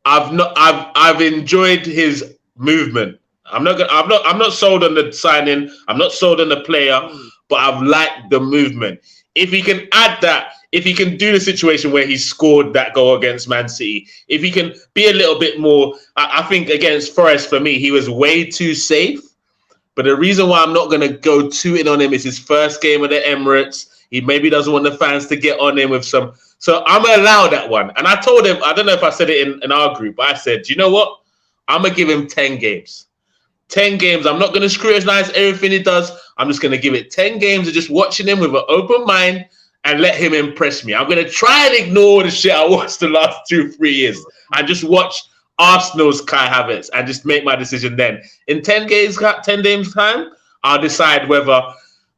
I've enjoyed his movement. I'm not sold on the signing. I'm not sold on the player, but I've liked the movement. If he can add that, if he can do the situation where he scored that goal against Man City, if he can be a little bit more, I think against Forest, for me, he was way too safe. But the reason why I'm not going to go too in on him is his first game of the Emirates. He maybe doesn't want the fans to get on him with some. So I'm going to allow that one. And I told him, I don't know if I said it in our group, but I said, you know what? I'm going to give him 10 games. 10 games. I'm not going to scrutinize everything he does. I'm just going to give it 10 games of just watching him with an open mind and let him impress me. I'm going to try and ignore the shit I watched the last 2-3 years and just watch Arsenal's Kai Havertz and just make my decision then. In 10 games time, I'll decide whether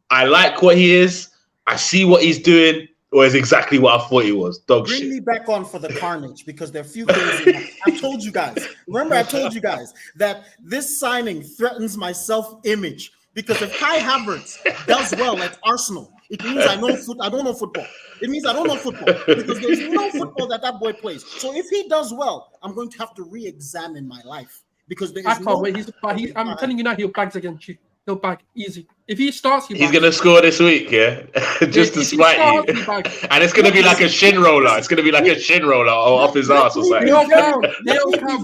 I like what he is, I see what he's doing, or is exactly what I thought it was? Dog Bring shit. me back on for the carnage because there are few things. I told you guys. Remember, I told you guys that this signing threatens my self-image because if Kai Havertz does well at Arsenal, it means I don't know football. It means I don't know football because there's no football that boy plays. So if he does well, I'm going to have to re-examine my life because there is I can't wait. I'm telling you now, he'll bags against you. He'll bag easy. If he starts, he's gonna score this week, yeah, just to spite you. And it's gonna be like a shin roller. It's gonna be like a shin roller off his ass or something.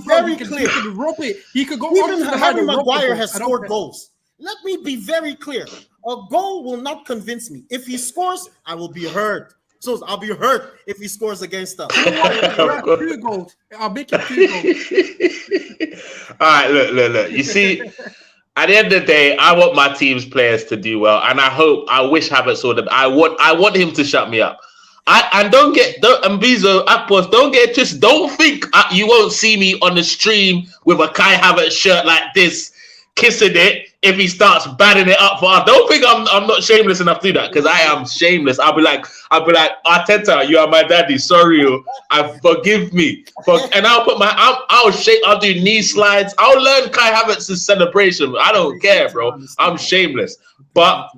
Very clear. He could go. Even Harry Maguire has scored goals. Let me be very clear. A goal will not convince me. If he scores, I will be hurt. So I'll be hurt if he scores against us. 2 goals. I'll make it 2 goals. All right, look. You see. At the end of the day, I want my team's players to do well, and I wish Havertz saw them. I want him to shut me up. Mbizo, Akpos, don't think you won't see me on the stream with a Kai Havertz shirt like this, kissing it if he starts batting it up for us. Don't think I'm not shameless enough to do that because I am shameless. I'll be like Arteta, you are my daddy. Sorry, forgive me. And I'll put I'll do knee slides. I'll learn Kai Havertz's celebration. I don't care, bro. I'm shameless. But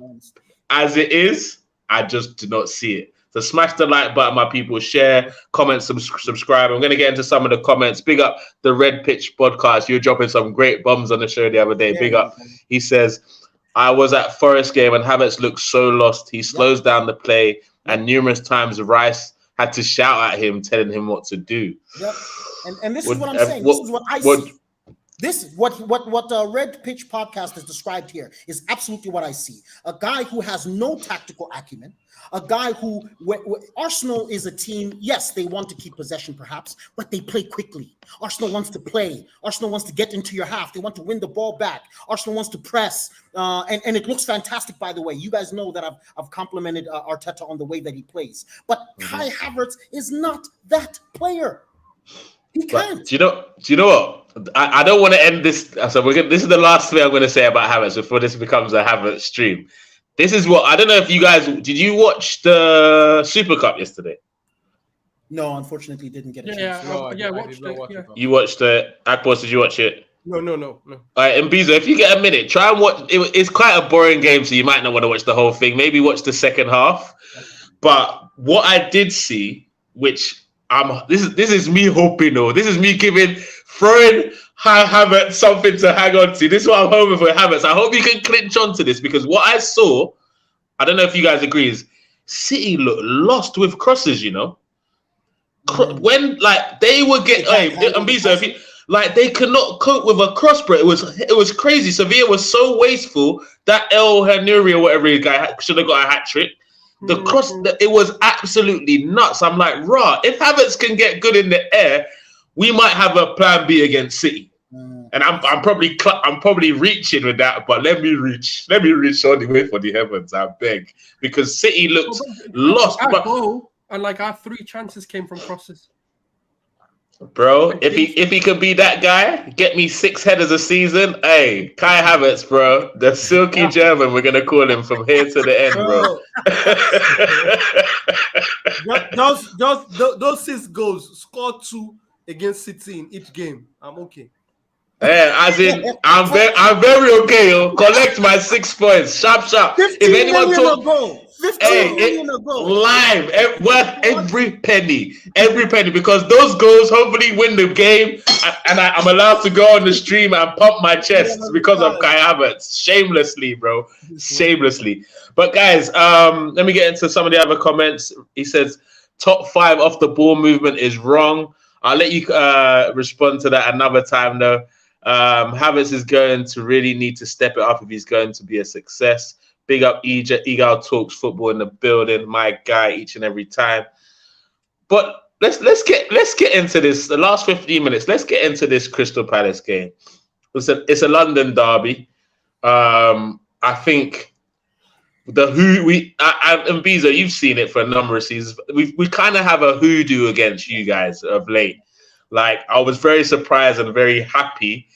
as it is, I just do not see it. So smash the like button, my people. Share, comment, subscribe. I'm going to get into some of the comments. Big up the Red Pitch podcast. You're dropping some great bombs on the show the other day. Big up. He says, I was at Forest game and Havertz looked so lost. He slows down the play and numerous times Rice had to shout at him, telling him what to do. Yep. And this is what I'm saying. This is what I see. This what Red Pitch podcast has described here is absolutely what I see. A guy who has no tactical acumen, a guy who Arsenal is a team. Yes, they want to keep possession, perhaps, but they play quickly. Arsenal wants to play. Arsenal wants to get into your half. They want to win the ball back. Arsenal wants to press, and it looks fantastic. By the way, you guys know that I've complimented Arteta on the way that he plays, but Kai Havertz is not that player. He can't. Do you know what? I don't want to end this. So this is the last thing I'm going to say about Havertz before this becomes a Havertz stream. This is what I don't know if you guys did. You watch the Super Cup yesterday? No, unfortunately, didn't get a chance. I watched it. You watched it. Akpos, did you watch it? No. All right, Mbizo, if you get a minute, try and watch. It's quite a boring game, so you might not want to watch the whole thing. Maybe watch the second half. But what I did see, which this is me hoping, this is me throwing Havertz something to hang on to. This is what I'm hoping for Havertz. I hope you can clinch onto this because what I saw, I don't know if you guys agree, is City looked lost with crosses. When they would get Mbizo, they could not cope with a cross, bro. It was crazy. Sevilla was so wasteful that El Henry or whatever his guy should have got a hat trick. The cross, it was absolutely nuts. I'm like, rah, if Havertz can get good in the air, we might have a plan B against City. And I'm probably reaching with that, but let me reach all the way for the heavens, I beg, because City looked lost. And our 3 chances came from crosses. Bro, if he could be that guy, get me 6 headers a season. Hey, Kai Havertz, bro, the silky German, we're gonna call him from here to the end, bro. Those 6 goals, score 2 against City in each game. I'm okay. Yeah, as in, I'm very okay. Collect my 6 points, sharp. If anyone talk. Live, worth every penny, because those goals hopefully win the game, and I'm allowed to go on the stream and pump my chest because of Kai Havertz, shamelessly, bro, shamelessly. But guys, let me get into some of the other comments. He says top 5 off the ball movement is wrong. I'll let you respond to that another time though. Havertz is going to really need to step it up if he's going to be a success. Big up Eagle Talks Football in the building, my guy, each and every time. But let's get into this. The last 15 minutes. Let's get into this Crystal Palace game. It's a London derby. I think and Mbizo, you've seen it for a number of seasons. We kind of have a hoodoo against you guys of late. I was very surprised and very happy.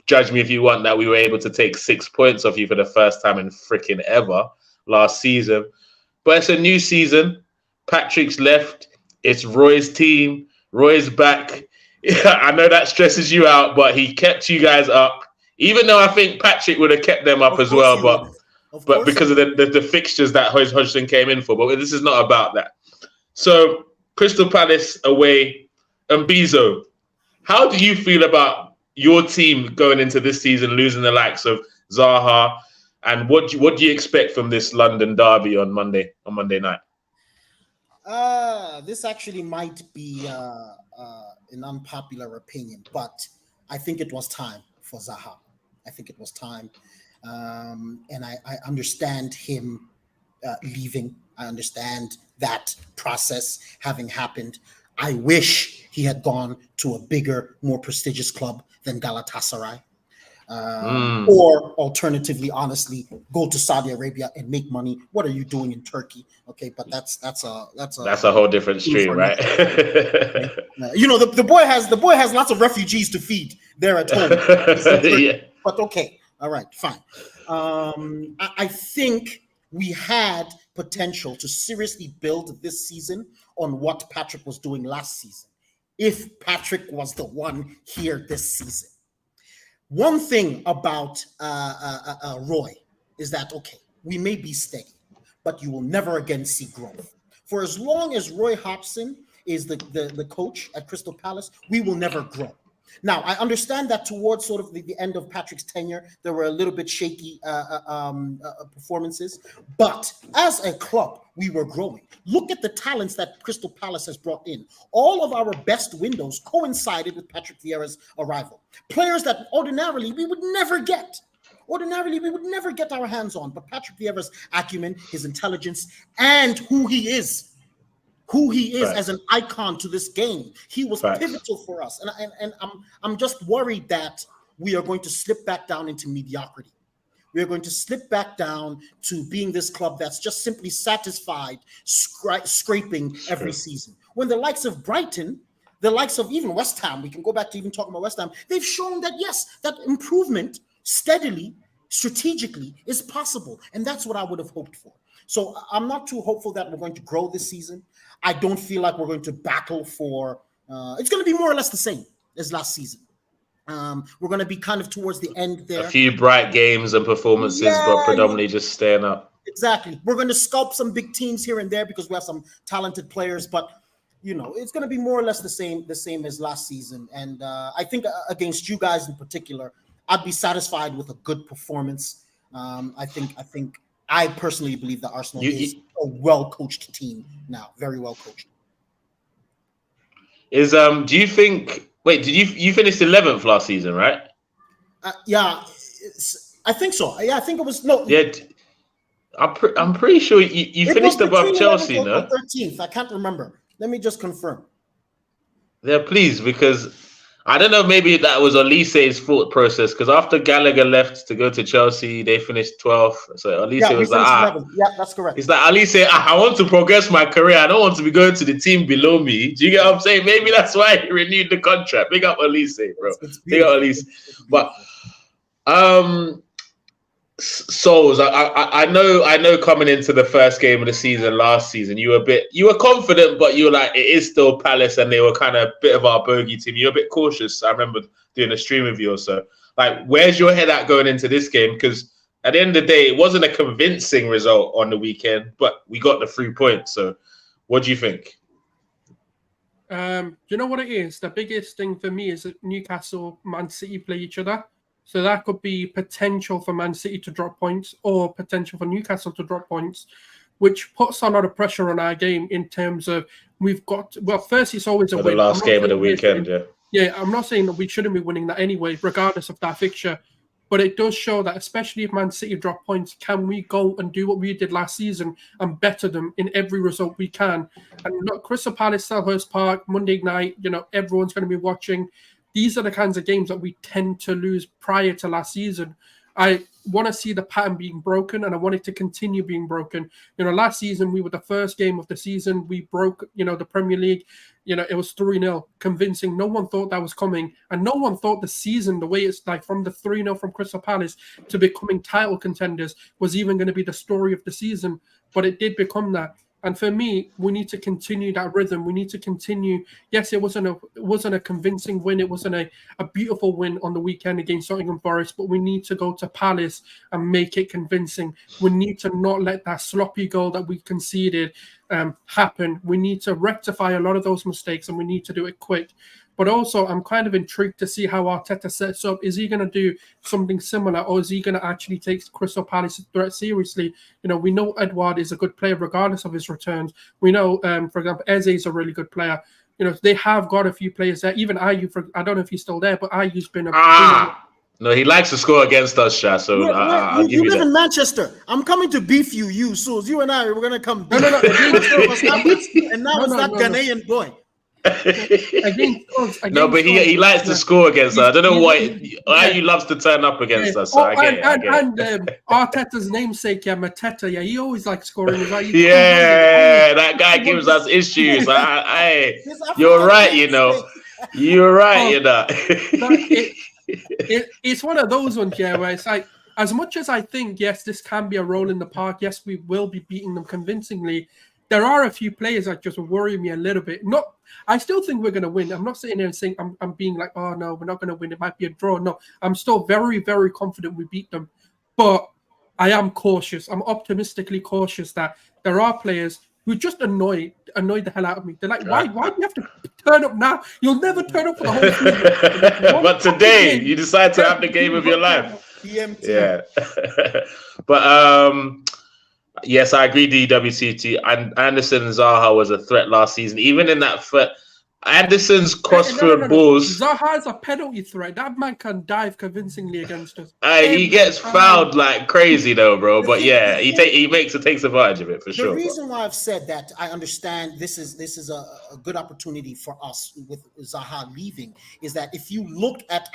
Judge me if you want, that we were able to take 6 points off you for the first time in freaking ever last season. But it's a new season. Patrick's left. It's Roy's team. Roy's back. I know that stresses you out, but he kept you guys up. Even though I think Patrick would have kept them up as well, but because of the fixtures that Hodgson came in for. But this is not about that. So Crystal Palace away. Mbizo, how do you feel about your team going into this season, losing the likes of Zaha? And what do you expect from this London derby on Monday night? This actually might be an unpopular opinion, but I think it was time for Zaha. I think it was time. And I understand him leaving. I understand that process having happened. I wish he had gone to a bigger, more prestigious club than Galatasaray. Or alternatively, honestly, go to Saudi Arabia and make money. What are you doing in Turkey? Okay, but that's a whole different stream, right? The boy has lots of refugees to feed there at home. Yeah. But okay, all right, fine. I think we had potential to seriously build this season on what Patrick was doing last season. If Patrick was the one here this season. One thing about Roy is that, okay, we may be steady, but you will never again see growth. For as long as Roy Hodgson is the coach at Crystal Palace, we will never grow. Now, I understand that towards sort of the end of Patrick's tenure, there were a little bit shaky performances, but as a club, we were growing. Look at the talents that Crystal Palace has brought in. All of our best windows coincided with Patrick Vieira's arrival. Players that ordinarily we would never get. Ordinarily, we would never get our hands on, but Patrick Vieira's acumen, his intelligence, and who he is as an icon to this game. He was pivotal for us. And I'm just worried that we are going to slip back down into mediocrity. We are going to slip back down to being this club that's just simply satisfied scraping every season. When the likes of Brighton, the likes of even West Ham, we can go back to even talking about West Ham, they've shown that, yes, that improvement steadily, strategically is possible. And that's what I would have hoped for. So I'm not too hopeful that we're going to grow this season. I don't feel like we're going to battle for it's going to be more or less the same as last season. We're going to be kind of towards the end there. A few bright games and performances, but predominantly just staying up. Exactly. We're going to sculpt some big teams here and there because we have some talented players, but it's going to be more or less the same as last season. And I think against you guys in particular, I'd be satisfied with a good performance. I personally believe that Arsenal is a well-coached team now, very well coached. Do you think? Wait, did you finish 11th last season, right? Yeah, I think so. Yeah, I think it was no. Yeah, I'm pretty sure you finished above Chelsea, no? 13th. I can't remember. Let me just confirm. Yeah, please, because I don't know, maybe that was Olise's thought process, because after Gallagher left to go to Chelsea, they finished 12th. So Olise was like, yeah, that's correct. It's like Olise, I want to progress my career. I don't want to be going to the team below me. Do you get what I'm saying? Maybe that's why he renewed the contract. Big up Olise, bro. Big up Olise. But Sulz, I know coming into the first game of the season last season, you were confident, but you were like, it is still Palace, and they were kind of a bit of our bogey team. You're a bit cautious. I remember doing a stream with you or so. Like, where's your head at going into this game? Because at the end of the day, it wasn't a convincing result on the weekend, but we got the 3 points. So what do you think? You know what it is? The biggest thing for me is that Newcastle, Man City play each other. So that could be potential for Man City to drop points or potential for Newcastle to drop points, which puts a lot of pressure on our game in terms of first it's always a win. The last game of the weekend, Yeah, I'm not saying that we shouldn't be winning that anyway, regardless of that fixture. But it does show that, especially if Man City drop points, can we go and do what we did last season and better them in every result we can? And look, Crystal Palace, Selhurst Park, Monday night, everyone's going to be watching. These are the kinds of games that we tend to lose prior to last season. I want to see the pattern being broken, and I want it to continue being broken. Last season, we were the first game of the season. We broke, the Premier League. It was 3-0, convincing. No one thought that was coming. And no one thought the season, the way it's like from the 3-0 from Crystal Palace to becoming title contenders was even going to be the story of the season. But it did become that. And for me, we need to continue that rhythm. We need to continue. Yes, it wasn't a convincing win. It wasn't a beautiful win on the weekend against Nottingham Forest, but we need to go to Palace and make it convincing. We need to not let that sloppy goal that we conceded happen. We need to rectify a lot of those mistakes, and we need to do it quick. But also, I'm kind of intrigued to see how Arteta sets up. Is he going to do something similar, or is he going to actually take Crystal Palace's threat seriously? You know, we know Edouard is a good player regardless of his returns. We know, for example, Eze is a really good player. You know, they have got a few players there. Even Ayew, I don't know if he's still there, but Ayew's been a... No, he likes to score against us, Sha. So I'll give you live that. in Manchester. I'm coming to beef you, Sulz. You and I, we're gonna come. No. And now it's that Ghanaian boy. No, but he likes to score against us. I don't know why he loves to turn up against us. So I get it. Arteta's namesake, Mateta, he always likes scoring. That guy gives us issues. You're right, you know. You're right, you know. It's one of those ones, where it's like, as much as I think, yes, this can be a roll in the park, yes, we will be beating them convincingly, there are a few players that just worry me a little bit. I still think we're going to win. I'm not sitting there and saying I'm being like, oh, no, we're not going to win. It might be a draw. No, I'm still very, very confident we beat them. But I am cautious. I'm optimistically cautious that there are players who just annoy the hell out of me. They're like, why do you have to turn up now? You'll never turn up for the whole season. But today, you decide to have the game of your life. Yeah. But yes, I agree, DWCT. And Anderson Zaha was a threat last season. Even in that Anderson's crossfield balls. Zaha is a penalty threat. That man can dive convincingly against us. He gets fouled like crazy though, bro. But yeah, he takes advantage of it for sure. The reason why I've said that, I understand this is a good opportunity for us with Zaha leaving, is that if you look at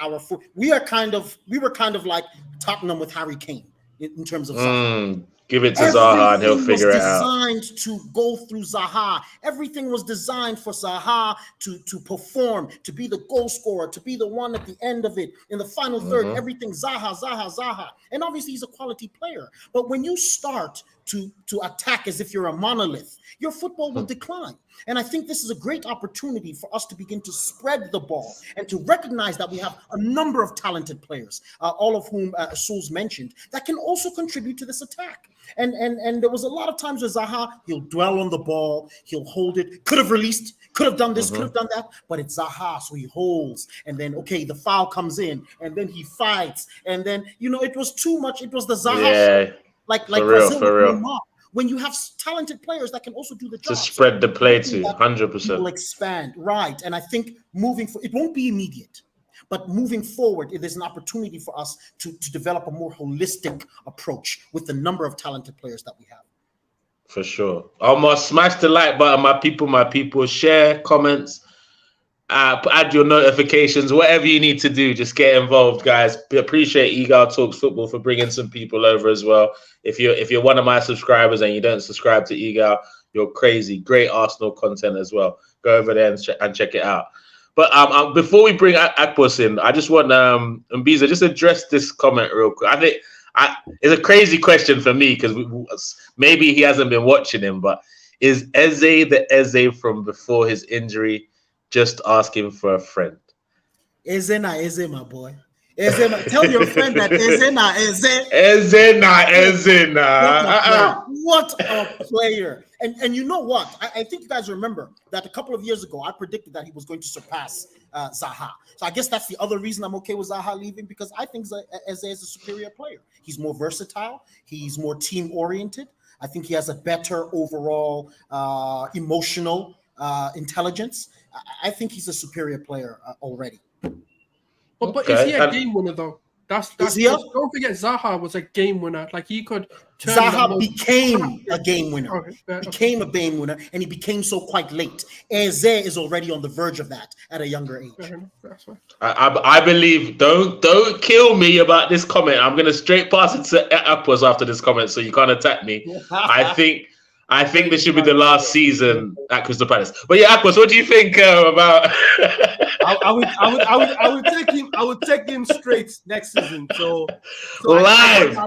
we were kind of like Tottenham with Harry Kane in terms of Zaha. Give it to Zaha and he'll figure it out. Everything was designed to go through Zaha. Everything was designed for Zaha to perform, to be the goal scorer, to be the one at the end of it. In the final third, everything Zaha. And obviously he's a quality player. But when you start to attack as if you're a monolith, your football will decline. And I think this is a great opportunity for us to begin to spread the ball and to recognize that we have a number of talented players, all of whom Sulz mentioned, that can also contribute to this attack. And there was a lot of times with Zaha, he'll dwell on the ball, he'll hold it, could have released, could have done this, could have done that, but it's Zaha, so he holds, and then, okay, the foul comes in, and then he fights, and then, it was too much. It was the Zaha, like for real. When you have talented players that can also do the job. To spread the play to, 100%. Will expand, right. And I think it won't be immediate, but moving forward, there's an opportunity for us to develop a more holistic approach with the number of talented players that we have. For sure. Almost smash the like button, my people. Share, comments, add your notifications, whatever you need to do. Just get involved, guys. Appreciate Eagle Talks Football for bringing some people over as well. If you're one of my subscribers and you don't subscribe to Eagle, you're crazy. Great Arsenal content as well. Go over there and check it out. But before we bring Akpos in, I just want Mbizo just address this comment real quick. I think it's a crazy question for me because maybe he hasn't been watching him, but is Eze the Eze from before his injury just asking for a friend? Eze, my boy. Tell your friend that What a player. And you know what? I think you guys remember that a couple of years ago, I predicted that he was going to surpass Zaha. So I guess that's the other reason I'm okay with Zaha leaving, because I think Eze is a superior player. He's more versatile. He's more team-oriented. I think he has a better overall emotional intelligence. I think he's a superior player already. But is he a game winner though? Don't forget, Zaha was a game winner. Like he could. Zaha became a game winner. Became a game winner, and he became so quite late. Eze is already on the verge of that at a younger age. I believe. Don't kill me about this comment. I'm gonna straight pass it to Akpos after this comment, so you can't attack me. I think this should be the last season at Crystal Palace. But yeah, Akpos, what do you think about? I would take him straight next season. So live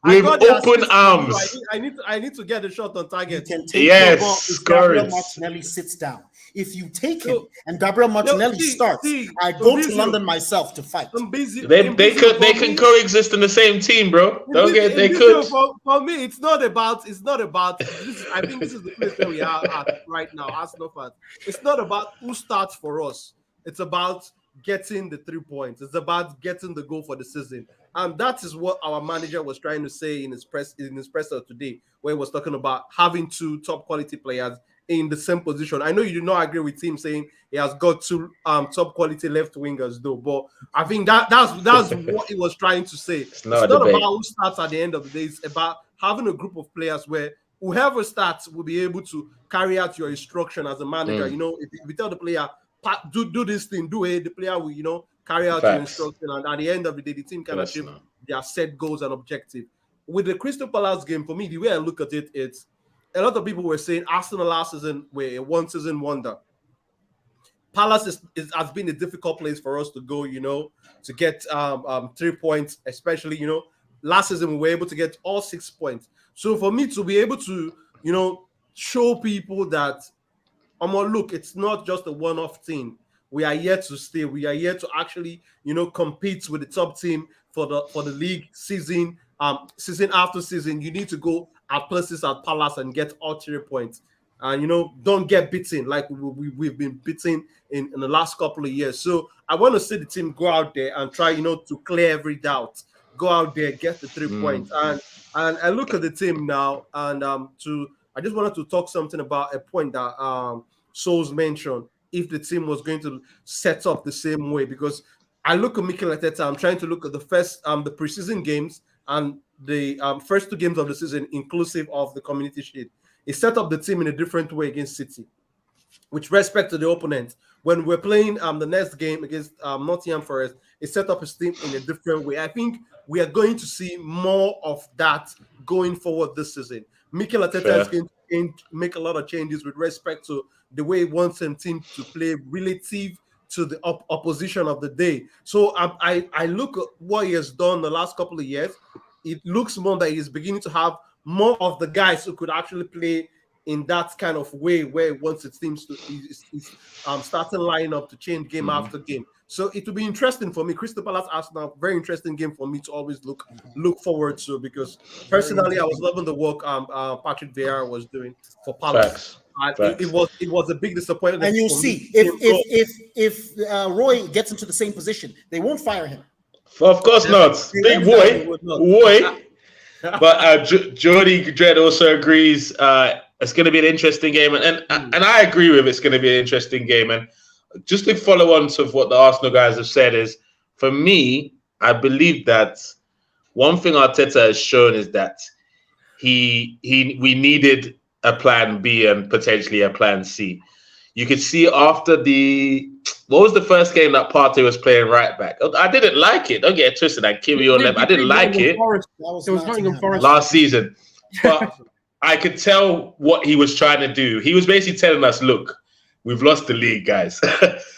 with open arms. I need to get a shot on target. You can take the ball if Gabriel scores. Martinelli sits down. If you take him and Gabriel Martinelli starts, I go to London myself to fight. They can coexist in the same team, bro. They could. For me, it's not about. I think this is the place where we are at right now, Arsenal fans. It's not about who starts for us. It's about getting the 3 points. It's about getting the goal for the season, and that is what our manager was trying to say in his presser today, where he was talking about having 2 top quality players in the same position. I know you do not agree with him saying he has got 2 top quality left wingers though, but I think that's what he was trying to say. It's not about who starts at the end of the day. It's about having a group of players where whoever starts will be able to carry out your instruction as a manager. You know, if you tell the player do this thing, do it, the player will carry out your instruction, and at the end of the day, the team can achieve their set goals and objectives. With the Crystal Palace game, for me, the way I look at it, it's a lot of people were saying Arsenal last season were a one-season wonder. Palace has been a difficult place for us to go, to get 3 points, especially, last season we were able to get all 6 points. So for me to be able to, show people that, look, it's not just a one-off thing. We are here to stay. We are here to actually, compete with the top team for the league season after season. You need to go at places at Palace and get all 3 points. And, don't get beaten like we've been beaten in the last couple of years. So I want to see the team go out there and try, to clear every doubt. Go out there, get the 3 points. And I look at the team now, and I just wanted to talk something about a point that Sulz mentioned, if the team was going to set up the same way. Because I look at Mikel Arteta, I'm trying to look at the the preseason games and the first 2 games of the season, inclusive of the Community Shield. He set up the team in a different way against City, with respect to the opponent. When we're playing the next game against Nottingham Forest, he set up his team in a different way. I think we are going to see more of that going forward this season. Mikel Arteta is going to make a lot of changes with respect to the way he wants his team to play relative to the opposition of the day. So I look at what he has done the last couple of years. It looks more that he's beginning to have more of the guys who could actually play in that kind of way, where he wants his teams to starting line up to change game after game. So it will be interesting for me. Crystal Palace Arsenal, very interesting game for me to always look forward to, because personally I was loving the work Patrick Vieira was doing for Palace. It was a big disappointment. And you'll see if Roy gets into the same position, they won't fire him. Of course not. Big boy. But Jody Dredd also agrees it's going to be an interesting game, and I agree with it's going to be an interesting game. And just to follow on to what the Arsenal guys have said is, for me, I believe that one thing Arteta has shown is that we needed a plan B and potentially a plan C. You could see after what was the first game that Partey was playing right back? I didn't like it. Don't get it twisted. I didn't like it. It was Nottingham Forest last season. But I could tell what he was trying to do. He was basically telling us, look, we've lost the league, guys.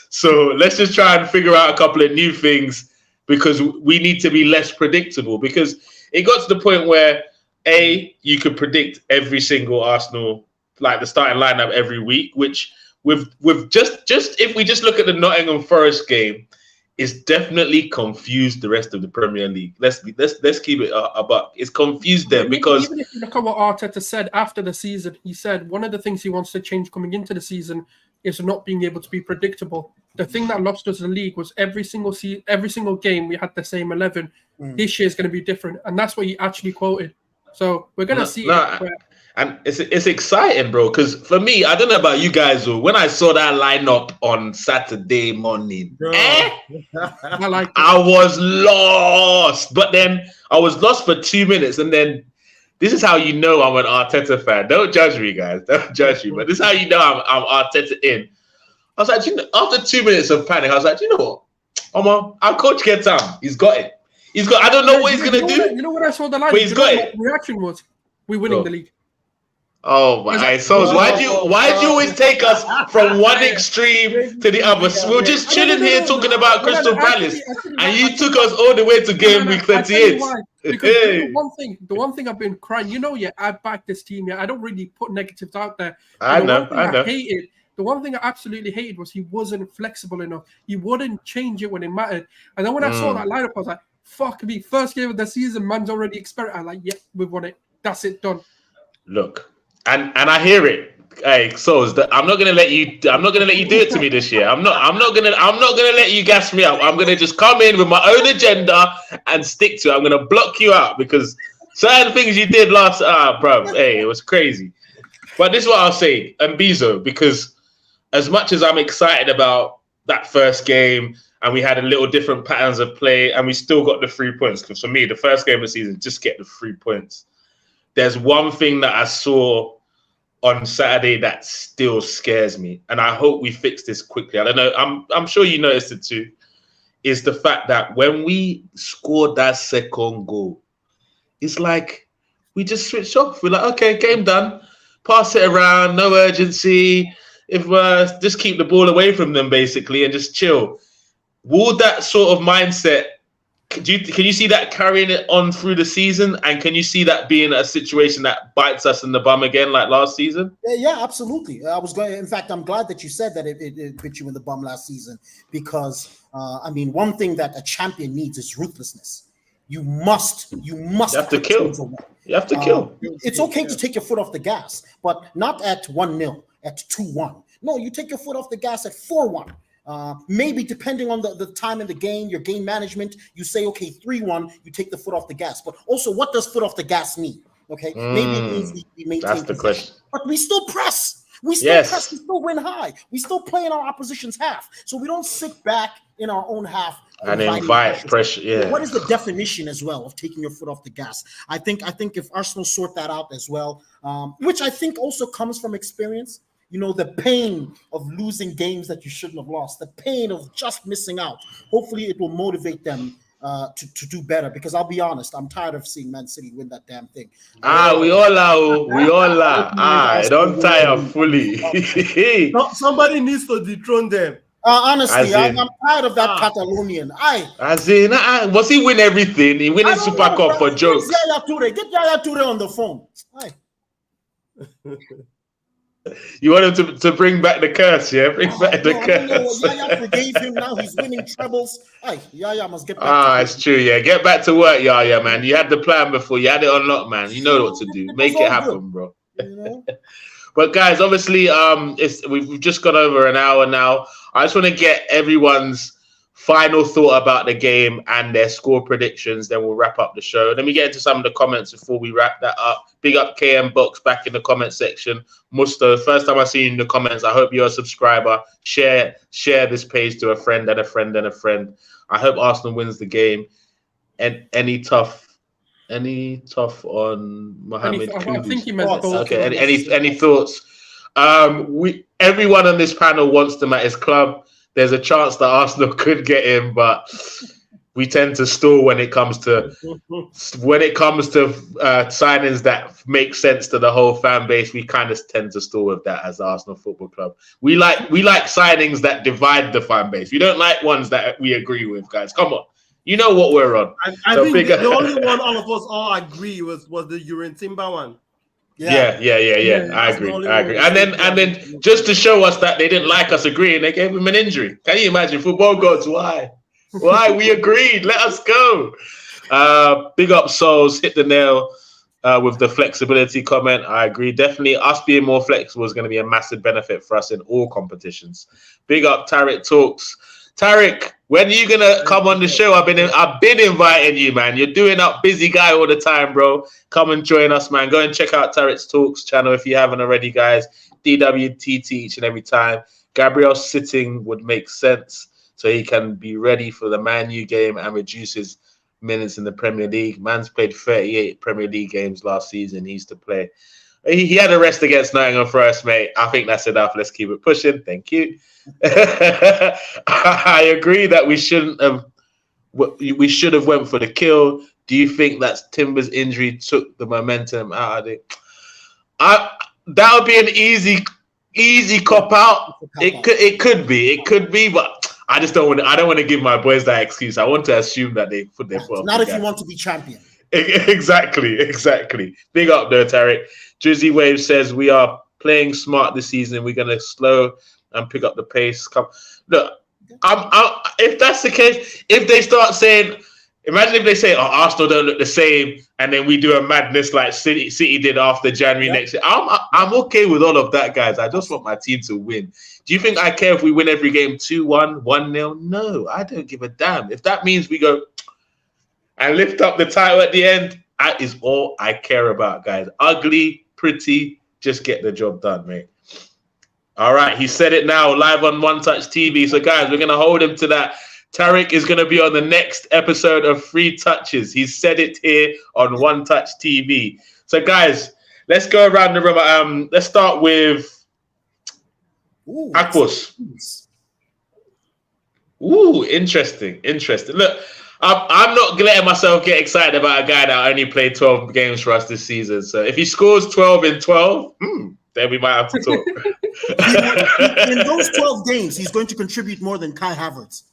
So let's just try and figure out a couple of new things, because we need to be less predictable. Because it got to the point where, you could predict every single Arsenal, like the starting lineup every week, which with just if we just look at the Nottingham Forest game, it's definitely confused the rest of the Premier League. Let's keep it a buck. It's confused them, because even if you look at what Arteta said after the season, he said one of the things he wants to change coming into the season is not being able to be predictable. The thing that lost us the league was every single game we had the same 11. This year is going to be different, and that's what he actually quoted. So we're going to see. And it's exciting, bro, because for me, I don't know about you guys, though, when I saw that lineup on Saturday morning, I was lost. But then I was lost for 2 minutes, and then this is how you know I'm an Arteta fan. Don't judge me, guys. Don't judge me. But this is how you know I'm Arteta in. I was like, after 2 minutes of panic, I was like, you know what? Our coach gets on. He's got it. I don't know what he's going to do. You know what I saw the line? But he's got it. The reaction was, we're winning the league. Oh my! So why do you always take us from one extreme to the other? So we're just chilling here talking about Crystal Palace, and you took us all the way to game week 38. Because the one thing I've been crying, I back this team. I don't really put negatives out there. I know. The one thing I absolutely hated was he wasn't flexible enough. He wouldn't change it when it mattered. And then when I saw that lineup, I was like, fuck me. First game of the season, man's already experimented. I'm like, yeah, we've won it. That's it, done. Look, and I hear it. Hey, Sulz, I'm not gonna let you do it to me this year. I'm not gonna let you gas me up. I'm gonna just come in with my own agenda and stick to it. I'm gonna block you out because certain things you did last bro, hey, it was crazy. But this is what I'll say, Mbizo, because as much as I'm excited about that first game and we had a little different patterns of play and we still got the 3 points, because for me, the first game of the season, just get the 3 points. There's one thing that I saw on Saturday that still scares me, and I hope we fix this quickly. I don't know, I'm sure you noticed it too, is the fact that when we scored that second goal, it's like we just switched off. We're like, okay, game done. Pass it around, no urgency. If just keep the ball away from them, basically, and just chill. Will that sort of mindset, can you see that carrying it on through the season? And can you see that being a situation that bites us in the bum again like last season? Yeah, absolutely. In fact, I'm glad that you said that it bit you in the bum last season, because, one thing that a champion needs is ruthlessness. You have to kill. You have to kill. It's okay to take your foot off the gas, but not at 1-0, at 2-1. No, you take your foot off the gas at 4-1. Maybe depending on the time in the game, your game management, you say, okay, 3-1, you take the foot off the gas. But also, what does foot off the gas mean? Okay, maybe it means we maintain. That's the question. But we still press. We still press. We still win high. We still play in our opposition's half. So we don't sit back in our own half and invite pressure. Yeah. What is the definition as well of taking your foot off the gas? I think if Arsenal sort that out as well, which I think also comes from experience. The pain of losing games that you shouldn't have lost, the pain of just missing out. Hopefully it will motivate them to do better, because I'll be honest, I'm tired of seeing Man City win that damn thing. We all are. Don't tire fully. Somebody needs to dethrone them. Honestly, I'm tired of that Catalonian. Was he win everything? He winning Super Cup for jokes. Get Yaya Toure on the phone. You want him to bring back the curse, yeah? Bring back the curse. No, Yaya forgave him. Now he's winning trebles. Yaya must get back. It's true, yeah. Get back to work, Yaya, man. You had the plan before. You had it unlocked, man. You know what to do. Make it happen, bro. But guys, obviously, we've just gone over an hour now. I just want to get everyone's final thought about the game and their score predictions. Then we'll wrap up the show. Let me get into some of the comments before we wrap that up. Big up KM Box back in the comment section. Musto, first time I see you in the comments. I hope you're a subscriber. Share this page to a friend and a friend and a friend. I hope Arsenal wins the game. And any tough on Mohamed Kudus? I think he meant both. Okay. Any thoughts? Everyone on this panel wants them at his club. There's a chance that Arsenal could get him, but we tend to stall when it comes to signings that make sense to the whole fan base. We kind of tend to stall with that as Arsenal Football Club. We like signings that divide the fan base. We don't like ones that we agree with, guys. Come on, you know what we're on. I think the only one all of us all agree was the Urin Timber one. Yeah. I agree. And then just to show us that they didn't like us agreeing, they gave him an injury. Can you imagine? Football gods, why? We agreed. Let us go. Big up Souls, hit the nail with the flexibility comment. I agree. Definitely us being more flexible is going to be a massive benefit for us in all competitions. Big up Tariq Talks. Tariq, when are you gonna come on the show? I've been inviting you, man. You're doing up, busy guy all the time, bro. Come and join us, man. Go and check out Tariq's Talks channel if you haven't already, guys. DWTT each and every time. Gabriel sitting would make sense so he can be ready for the Man U game and reduce his minutes in the Premier League. Man's played 38 Premier League games last season. He used to play. He had a rest against Nottingham Forest, mate. I think that's enough. Let's keep it pushing. Thank you. I agree that we should have went for the kill. Do you think that Timber's injury took the momentum out of it? that would be an easy cop out. It could be, but I just don't want. I don't want to give my boys that excuse. I want to assume that they put their foot up. Not if you want to be champion. Exactly. Big up there, Tarek. Drizzy Wave says we are playing smart this season. We're gonna slow and pick up the pace. Come, look. If that's the case, if they start saying, imagine if they say, "Oh, Arsenal don't look the same," and then we do a madness like City did after January next year. I'm okay with all of that, guys. I just want my team to win. Do you think I care if we win every game 2-1, 1-0? No, I don't give a damn. If that means we go and lift up the title at the end, that is all I care about, guys. Ugly, pretty, just get the job done, mate. All right, he said it now, live on One Touch TV. So, guys, we're going to hold him to that. Tarek is going to be on the next episode of Free Touches. He said it here on One Touch TV. So, guys, let's go around the room. Let's start with Akpos. Ooh, interesting. Look, I'm not letting myself get excited about a guy that only played 12 games for us this season. So, if he scores 12 in 12, then we might have to talk. In those 12 games, he's going to contribute more than Kai Havertz.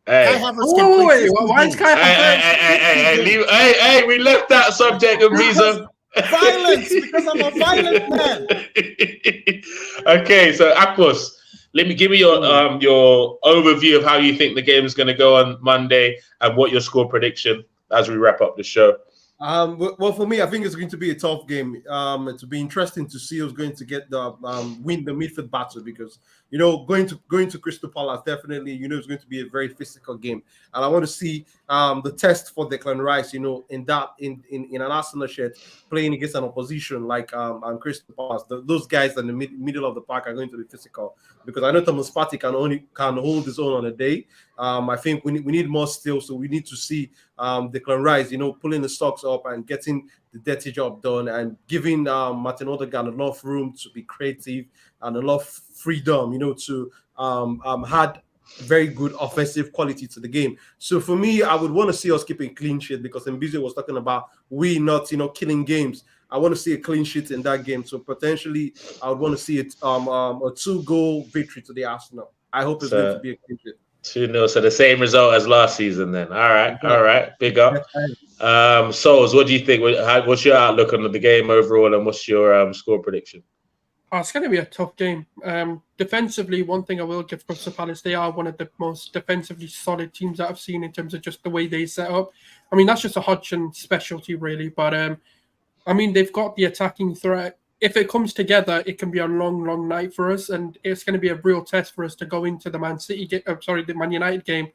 Hey. Kai Havertz wait, why is Kai Havertz? Hey, we left that subject of Mbizo. Violence, because I'm a violent man. Okay, so Akpos, give me your overview of how you think the game is going to go on Monday and what your score prediction as we wrap up the show. Well, for me, I think it's going to be a tough game. It'll be interesting to see who's going to get the win the midfield battle, because going to Crystal Palace, definitely it's going to be a very physical game, and I want to see the test for Declan Rice. In an Arsenal shirt playing against an opposition like Crystal Palace. Those guys in the middle of the park are going to be physical, because I know Thomas Partey can hold his own on a day. I think we need more still, so we need to see Declan Rice, pulling the stocks up and getting the dirty job done, and giving Martin Odegaard enough room to be creative and enough freedom, to add very good offensive quality to the game. So for me, I would want to see us keep a clean sheet, because Mbizo was talking about we not killing games. I want to see a clean sheet in that game. So potentially, I would want to see it a 2-goal victory to the Arsenal. I hope it's going to be a clean sheet. 2-0, so the same result as last season then. All right, big up. Sulz, what do you think? What's your outlook on the game overall, and what's your score prediction? It's going to be a tough game. Defensively, one thing I will give Crystal Palace, they are one of the most defensively solid teams that I've seen in terms of just the way they set up. I mean, that's just a Hodgson specialty, really. But, I mean, they've got the attacking threat. If it comes together, it can be a long, long night for us, and it's going to be a real test for us to go into the the Man United game.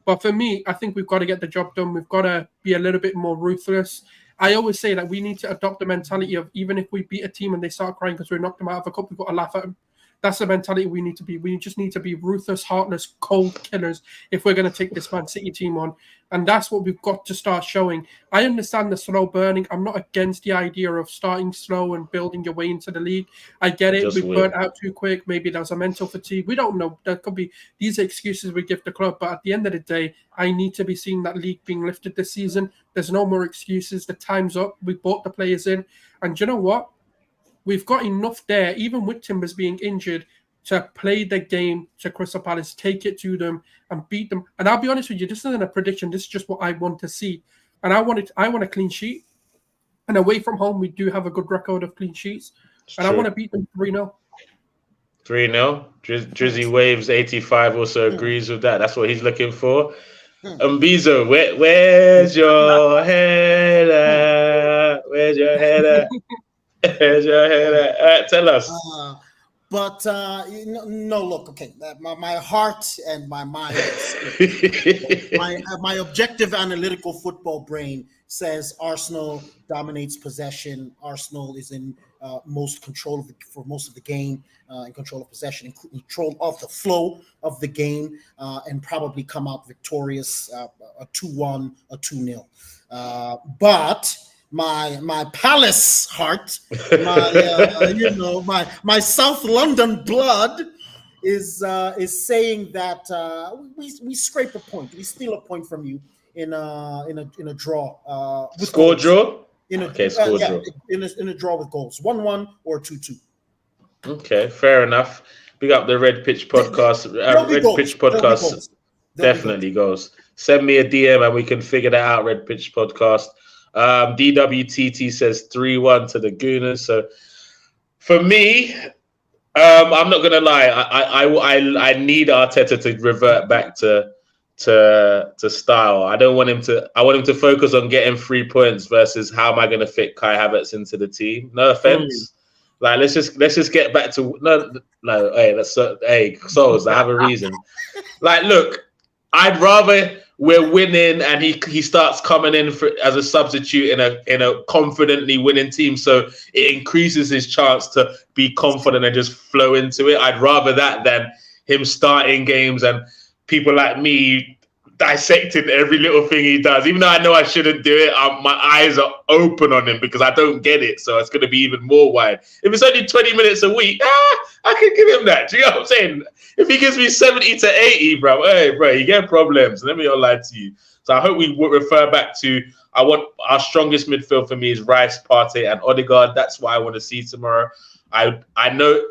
But for me, I think we've got to get the job done. We've got to be a little bit more ruthless. I always say that we need to adopt the mentality of, even if we beat a team and they start crying because we knocked them out of a cup, we've got to laugh at them. That's the mentality we need to be. We just need to be ruthless, heartless, cold killers if we're going to take this Man City team on. And that's what we've got to start showing. I understand the slow burning. I'm not against the idea of starting slow and building your way into the league. I get it. We burnt out too quick. Maybe there's a mental fatigue. We don't know. There could be these excuses we give the club. But at the end of the day, I need to be seeing that league being lifted this season. There's no more excuses. The time's up. We brought the players in. And you know what? We've got enough there, even with Timbers being injured, to play the game to Crystal Palace, take it to them and beat them. And I'll be honest with you, this isn't a prediction. This is just what I want to see. And I want a clean sheet. And away from home, we do have a good record of clean sheets. I want to beat them 3-0. 3-0. Drizzy Waves 85 also agrees with that. That's what he's looking for. Mbizo, where's your head at? Where's your head at? Where's your head at? Tell us. No, look, okay. My heart and my mind, my objective analytical football brain says Arsenal dominates possession. Arsenal is in most control for most of the game, in control of possession, in control of the flow of the game, and probably come out victorious, a 2-1, a 2-0. But my Palace heart, my South London blood is saying that we scrape a point, we steal a point from you in a draw. Score draw? in a draw. in a draw with goals, 1-1 or 2-2. Okay, fair enough. Big up the Red Pitch podcast. Pitch podcast definitely goes. Send me a DM and we can figure that out. Red Pitch podcast. DWTT says 3-1 to the Gooners. So for me, I'm not gonna lie. I need Arteta to revert back to style. I want him to focus on getting 3 points versus how am I going to fit Kai Havertz into the team. No offense. Like let's just get back to no. Hey, Sulz, I have a reason. Like, look, I'd rather we're winning and he starts coming in as a substitute in a confidently winning team, so it increases his chance to be confident and just flow into it. I'd rather that than him starting games and people like me dissecting every little thing he does. Even though I know I shouldn't do it, my eyes are open on him because I don't get it. So it's going to be even more wide. If it's only 20 minutes a week, I can give him that. Do you know what I'm saying? If he gives me 70 to 80, bro, hey, bro, you get problems. Let me not lie to you. So I hope we refer back to, I want our strongest midfield for me is Rice, Partey, and Odegaard. That's what I want to see tomorrow. I know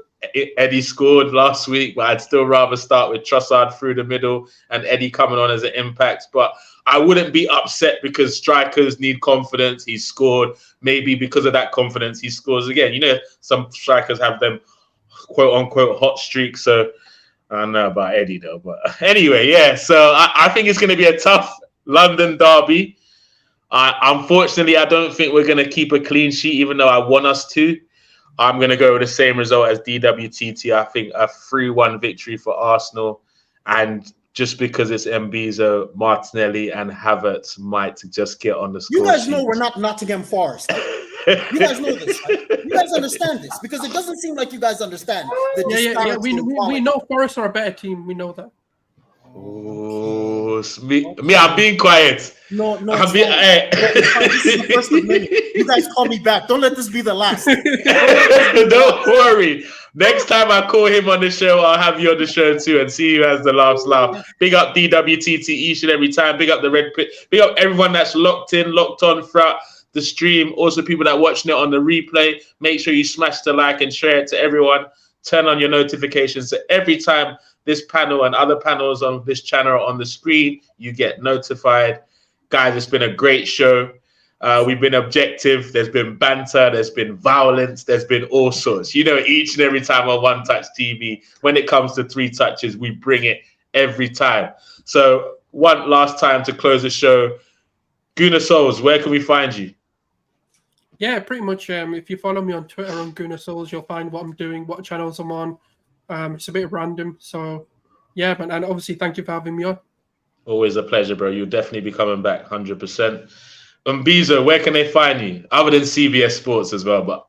Eddie scored last week, but I'd still rather start with Trossard through the middle and Eddie coming on as an impact. But I wouldn't be upset because strikers need confidence. He scored. Maybe because of that confidence, he scores again. You know, some strikers have them quote-unquote hot streak. So I don't know about Eddie, though. But anyway, yeah. So I think it's going to be a tough London derby. Unfortunately, I don't think we're going to keep a clean sheet, even though I want us to. I'm going to go with the same result as DWTT. I think a 3-1 victory for Arsenal. And just because it's Mbizo, Martinelli, and Havertz might just get on the score You guys sheet. know we're not Nottingham Forest. You guys know this, right? You guys understand this because it doesn't seem like you guys understand. Yeah. We know Forest are a better team. We know that. Oh, me, I'm being quiet. No. Hey. This is the first of many. You guys call me back. Don't let this be the last. Don't worry. Next time I call him on the show, I'll have you on the show too and see who has the last laugh. Big up DWTT each and every time. Big up the Red Pit. Big up everyone that's locked on throughout the stream. Also, people that are watching it on the replay. Make sure you smash the like and share it to everyone. Turn on your notifications so every time this panel and other panels on this channel are on the screen, you get notified. Guys, it's been a great show. We've been objective. There's been banter. There's been violence. There's been all sorts. You know, each and every time on One Touch TV, when it comes to 3 touches, we bring it every time. So one last time to close the show. Gooner Sulz, where can we find you? Yeah, pretty much. If you follow me on Twitter on Gooner Sulz, you'll find what I'm doing, what channels I'm on. It's a bit random. So, yeah, and obviously, thank you for having me on. Always a pleasure, bro. You'll definitely be coming back 100%. Mbizo, where can they find you? Other than CBS Sports as well, but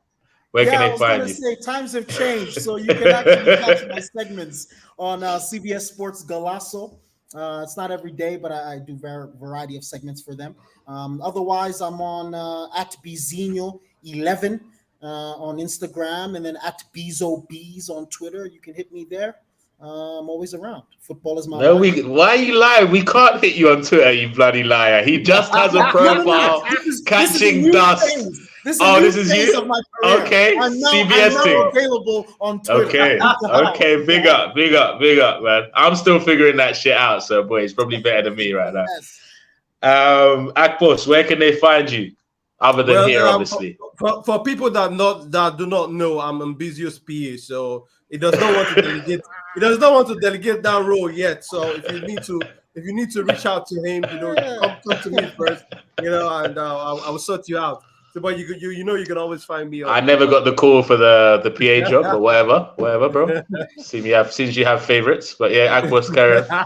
where can they find you? Say, times have changed, so you can actually catch my segments on CBS Sports Golasso. It's not every day, but I do variety of segments for them. Otherwise, I'm on at Bizinho11 on Instagram, and then at BizoBees on Twitter. You can hit me there. I'm always around. Football is my life. Why are you lying? We can't hit you on Twitter, you bloody liar. He just has a profile catching dust. This is you? Of my career. Okay, I'm now thing. Available on Twitter. Okay, big up, man. I'm still figuring that shit out, so boy, it's probably better than me right now. Yes. Akpos, where can they find you? Other than here, obviously. For people that do not know, I'm Mbizo's PA, so it does not want to delegate. It does not want to delegate that role yet. So if you need to reach out to him, come to me first, and I will sort you out. So, but you can always find me. I never got the call for the PA job, but whatever, bro. Since you have favorites, but yeah, Akpos, carry on.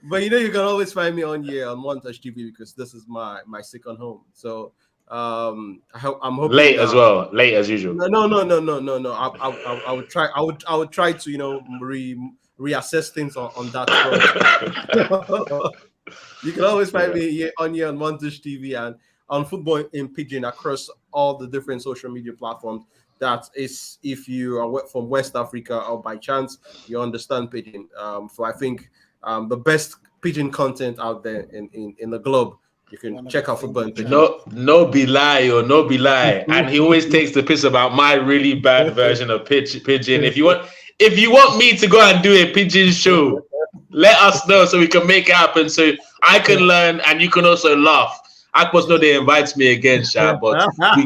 But you can always find me on One Touch TV because this is my second home. So. I'm hoping late as well, late as usual. No. I would try to reassess things on that front. You can always find me on One Touch TV and on Football in Pidgin across all the different social media platforms. That is, if you are from West Africa or by chance you understand Pidgin. For I think the best Pidgin content out there in the globe. You can check out Football. No be lie, no be lie. And he always takes the piss about my really bad version of Pidgin. If you want me to go and do a Pidgin show, let us know so we can make it happen. So I can learn and you can also laugh. Akpos know they invite me again, Sha, but we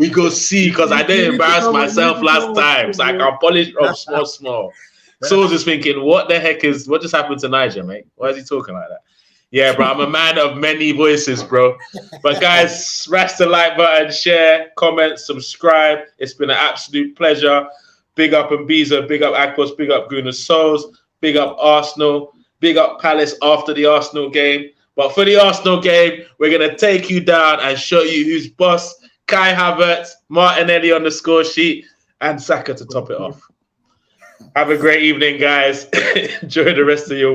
go see because I didn't embarrass myself last time, so I can polish up small. Sulz is thinking, what just happened to Niger, mate? Why is he talking like that? Yeah, bro, I'm a man of many voices, bro. But guys, smash the like button, share, comment, subscribe. It's been an absolute pleasure. Big up Mbizo, big up Akpos, big up Gooner Sulz, big up Arsenal, big up Palace after the Arsenal game. But for the Arsenal game, we're going to take you down and show you who's boss. Kai Havertz, Martinelli on the score sheet, and Saka to top it off. Have a great evening, guys. Enjoy the rest of your